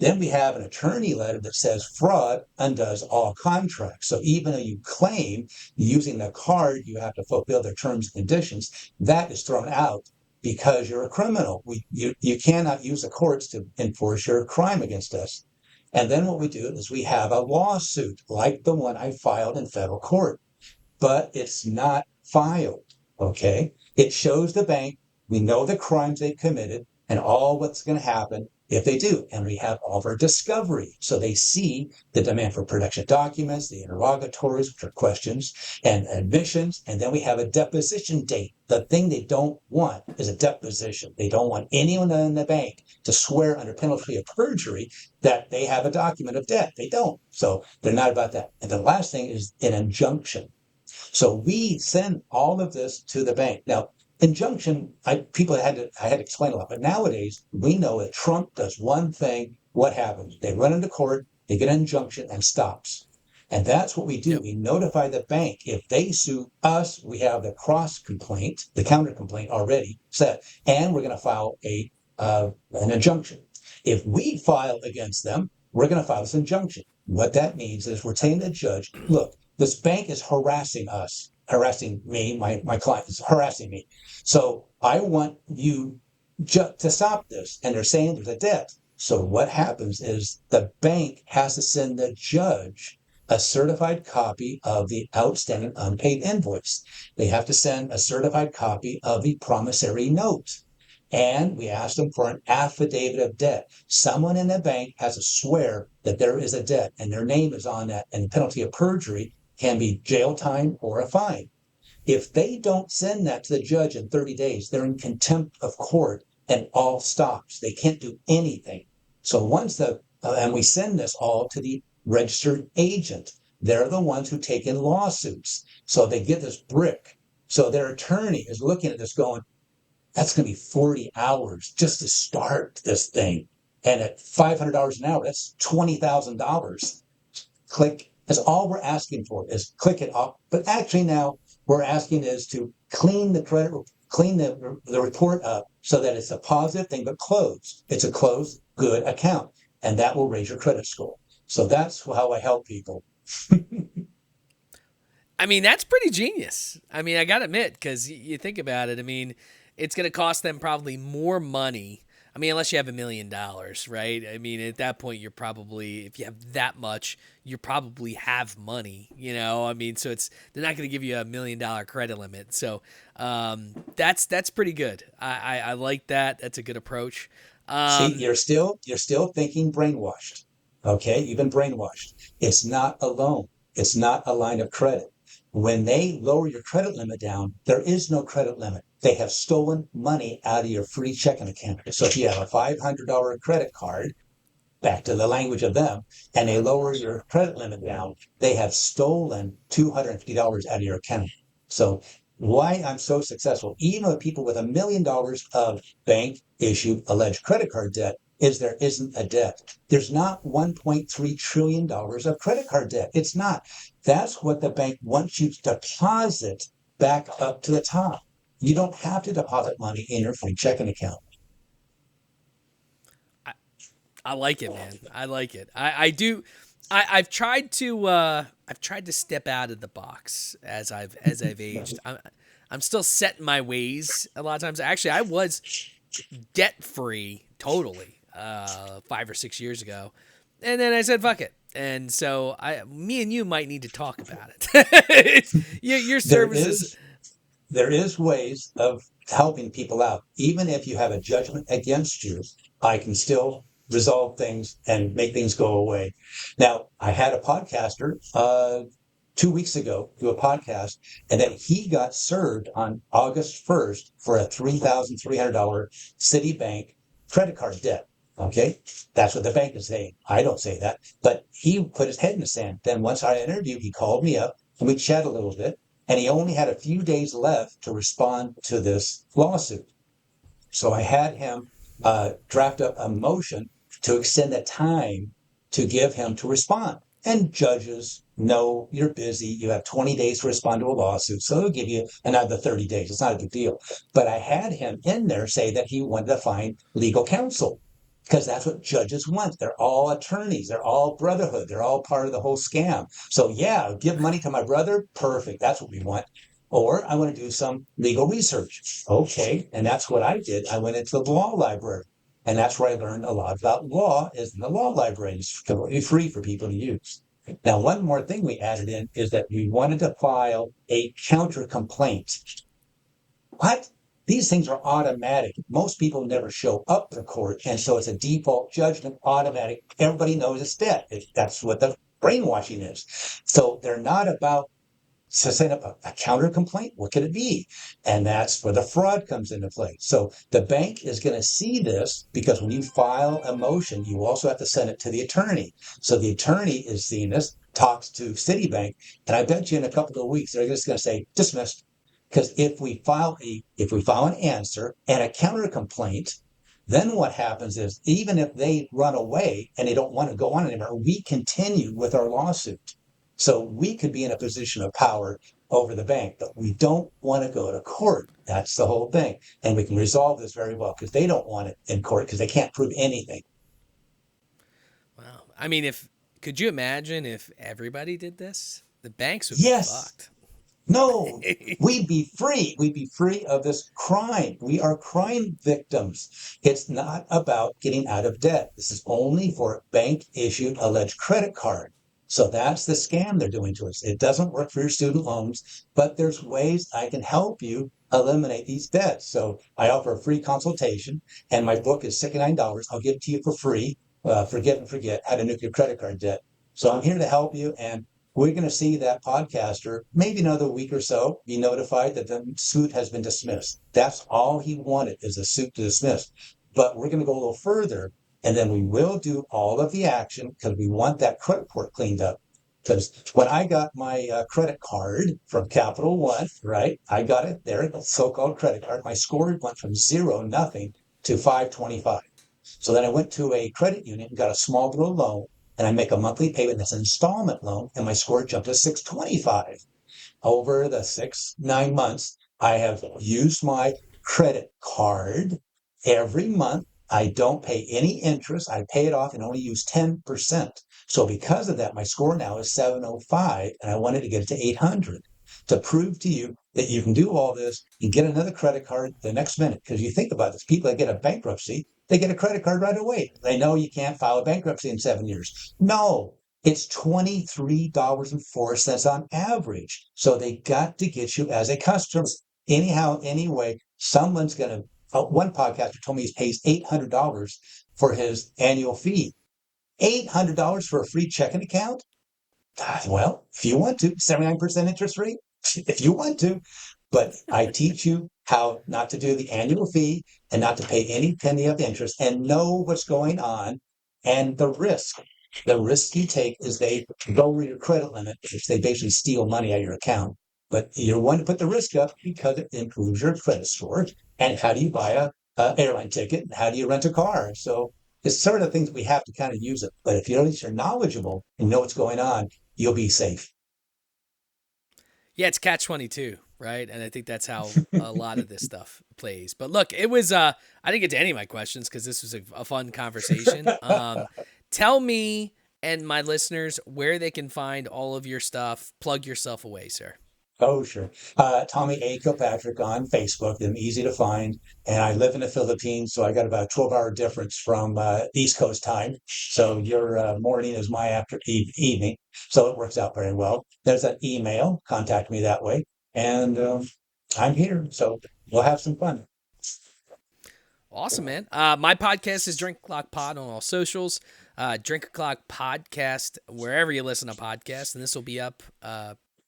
Then we have an attorney letter that says fraud undoes all contracts. So even though you claim using the card, you have to fulfill their terms and conditions, that is thrown out because you're a criminal. You cannot use the courts to enforce your crime against us. And then what we do is we have a lawsuit like the one I filed in federal court, but it's not filed. Okay. It shows the bank, we know the crimes they committed and all what's going to happen if they do. And we have all of our discovery. So they see the demand for production documents, the interrogatories, which are questions and admissions. And then we have a deposition date. The thing they don't want is a deposition. They don't want anyone in the bank to swear under penalty of perjury that they have a document of debt. They don't. So they're not about that. And the last thing is an injunction. So we send all of this to the bank. Now, injunction, I had to explain a lot, but nowadays we know that Trump does one thing. What happens? They run into court, they get an injunction and stops. And that's what we do. Yep. We notify the bank. If they sue us, we have the cross complaint, the counter complaint already set, and we're going to file an injunction. If we file against them, we're going to file this injunction. What that means is we're telling the judge, look, this bank is harassing us, harassing me, my client is harassing me. So I want you to stop this. And they're saying there's a debt. So what happens is the bank has to send the judge a certified copy of the outstanding unpaid invoice. They have to send a certified copy of the promissory note. And we ask them for an affidavit of debt. Someone in the bank has to swear that there is a debt and their name is on that, and the penalty of perjury can be jail time or a fine. If they don't send that to the judge in 30 days, they're in contempt of court and all stops. They can't do anything. So and we send this all to the registered agent. They're the ones who take in lawsuits. So they get this brick. So their attorney is looking at this going, that's going to be 40 hours just to start this thing. And at $500 an hour, that's $20,000. Click. That's all we're asking for is click it off. But actually now we're asking is to clean the report up so that it's a positive thing, but closed. It's a closed, good account. And that will raise your credit score. So that's how I help people. I mean, that's pretty genius. I mean, I got to admit, because you think about it, I mean, it's going to cost them probably more money. I mean, unless you have $1 million, right? I mean, at that point, you're probably, if you have that much, you probably have money, you know? I mean, so they're not going to give you $1 million credit limit. So that's pretty good. I like that. That's a good approach. See, you're still thinking brainwashed. Okay, you've been brainwashed. It's not a loan. It's not a line of credit. When they lower your credit limit down, there is no credit limit. They have stolen money out of your free checking account. So if you have a $500 credit card, back to the language of them, and they lower your credit limit down, they have stolen $250 out of your account. So why I'm so successful, even with people with $1 million of bank issued alleged credit card debt, is there isn't a debt. There's not $1.3 trillion of credit card debt. It's not. That's what the bank wants you to deposit back up to the top. You don't have to deposit money in your free checking account. I like it, man. I like it. I do. I've tried to step out of the box as I've aged. I'm still set in my ways a lot of times. Actually, I was debt free totally 5 or 6 years ago, and then I said fuck it. And so me and you might need to talk about it. Your services. There is ways of helping people out. Even if you have a judgment against you, I can still resolve things and make things go away. Now, I had a podcaster 2 weeks ago do a podcast, and then he got served on August 1st for a $3,300 Citibank credit card debt. Okay, that's what the bank is saying. I don't say that, but he put his head in the sand. Then once I interviewed, he called me up and we chatted a little bit, and he only had a few days left to respond to this lawsuit. So I had him draft up a motion to extend the time to give him to respond. And judges know you're busy. You have 20 days to respond to a lawsuit. So they'll give you another 30 days. It's not a big deal. But I had him in there say that he wanted to find legal counsel because that's what judges want. They're all attorneys. They're all brotherhood. They're all part of the whole scam. So yeah, give money to my brother. Perfect. That's what we want. Or I want to do some legal research. Okay. And that's what I did. I went into the law library. And that's where I learned a lot about law is in the law library. It's completely free for people to use. Now, one more thing we added in is that we wanted to file a counter complaint. What? These things are automatic. Most people never show up to court. And so it's a default judgment, automatic. Everybody knows it's debt. That's what the brainwashing is. So they're not about to set up a counter complaint. What could it be? And that's where the fraud comes into play. So the bank is going to see this because when you file a motion, you also have to send it to the attorney. So the attorney is seeing this, talks to Citibank, and I bet you in a couple of weeks they're just going to say dismissed. Because if we file an answer and a counter complaint, then what happens is even if they run away and they don't want to go on anymore, we continue with our lawsuit. So we could be in a position of power over the bank, but we don't want to go to court. That's the whole thing. And we can resolve this very well because they don't want it in court because they can't prove anything. Wow. I mean, could you imagine if everybody did this? The banks would be fucked. No, we'd be free. We'd be free of this crime. We are crime victims. It's not about getting out of debt. This is only for bank issued alleged credit card. So that's the scam they're doing to us. It doesn't work for your student loans, but there's ways I can help you eliminate these debts. So I offer a free consultation, and my book is $69. I'll give it to you for free. Forgive and Forget How to Nuke Your Credit Card Debt. So I'm here to help you, and we're going to see that podcaster maybe another week or so be notified that the suit has been dismissed. That's all he wanted is a suit to dismiss. But we're going to go a little further. And then we will do all of the action because we want that credit report cleaned up. Because when I got my credit card from Capital One, right, I got it there, the so-called credit card. My score went from 0, nothing, to 525. So then I went to a credit union and got a small little loan, and I make a monthly payment that's an installment loan, and my score jumped to 625. Over the 9 months, I have used my credit card every month. I don't pay any interest. I pay it off and only use 10%. So because of that, my score now is 705, and I wanted to get it to 800 to prove to you that you can do all this and get another credit card the next minute. Because you think about this, people that get a bankruptcy, they get a credit card right away. They know you can't file a bankruptcy in 7 years. No, it's $23.04 on average. So they got to get you as a customer. Anyhow, anyway, someone's going to. One podcaster told me he pays $800 for his annual fee. $800 for a free checking account? Well, if you want to, 79% interest rate, if you want to. But I teach you how not to do the annual fee and not to pay any penny of interest and know what's going on and the risk. The risk you take is they lower your credit limit, which they basically steal money out of your account. But you want to put the risk up because it improves your credit score. And how do you buy a airline ticket? And how do you rent a car? So It's sort of things we have to kind of use it. But if you're at least you're knowledgeable and know what's going on, you'll be safe. Yeah, it's catch-22, right? And I think that's how a lot of this stuff plays. But look, it was I didn't get to any of my questions because this was a fun conversation. Tell me and my listeners where they can find all of your stuff. Plug yourself away, sir. Oh, sure. Tommy A. Kilpatrick on Facebook. I'm easy to find. And I live in the Philippines, so I got about a 12-hour difference from East Coast time. So your morning is my evening. So it works out very well. There's an email. Contact me that way. And I'm here. So we'll have some fun. Awesome, man. My podcast is Drink O'Clock Pod on all socials. Drink O'Clock Podcast, wherever you listen to podcasts. And this will be up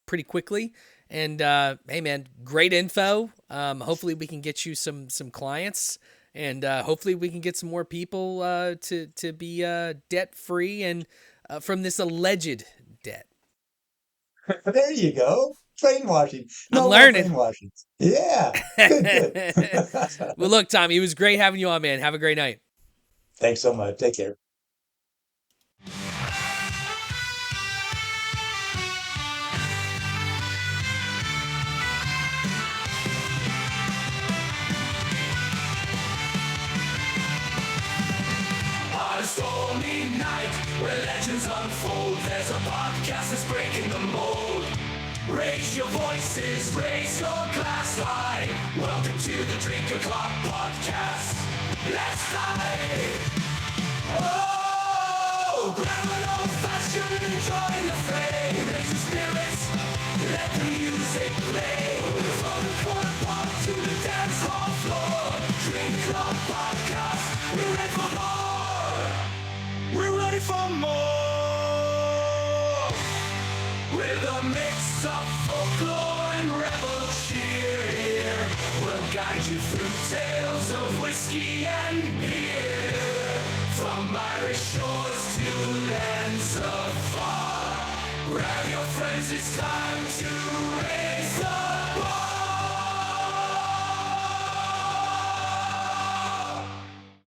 pretty quickly. And hey, man, great info. Hopefully we can get you some clients, and hopefully we can get some more people to be debt free and from this alleged debt. There you go. Brainwashing. I'm learning. Brainwashing. Yeah. Good. Well, look, Tommy, it was great having you on, man. Have a great night. Thanks so much. Take care. On a stormy night where legends unfold, there's a podcast that's breaking the mold. Raise your voices, raise your glass high. Welcome to the Drink O'Clock Podcast. Let's dive. Oh, grab an old fashioned and join the fray. Raise your spirits, let the music play. From the corner pub to the dance hall floor. Drink O'Clock Podcast, we're ready for more. We're ready for more. With a mix of folklore and rebel cheer here, we'll guide you through tales of whiskey and beer. From Irish shores to lands afar, grab your friends, it's time to raise the bar.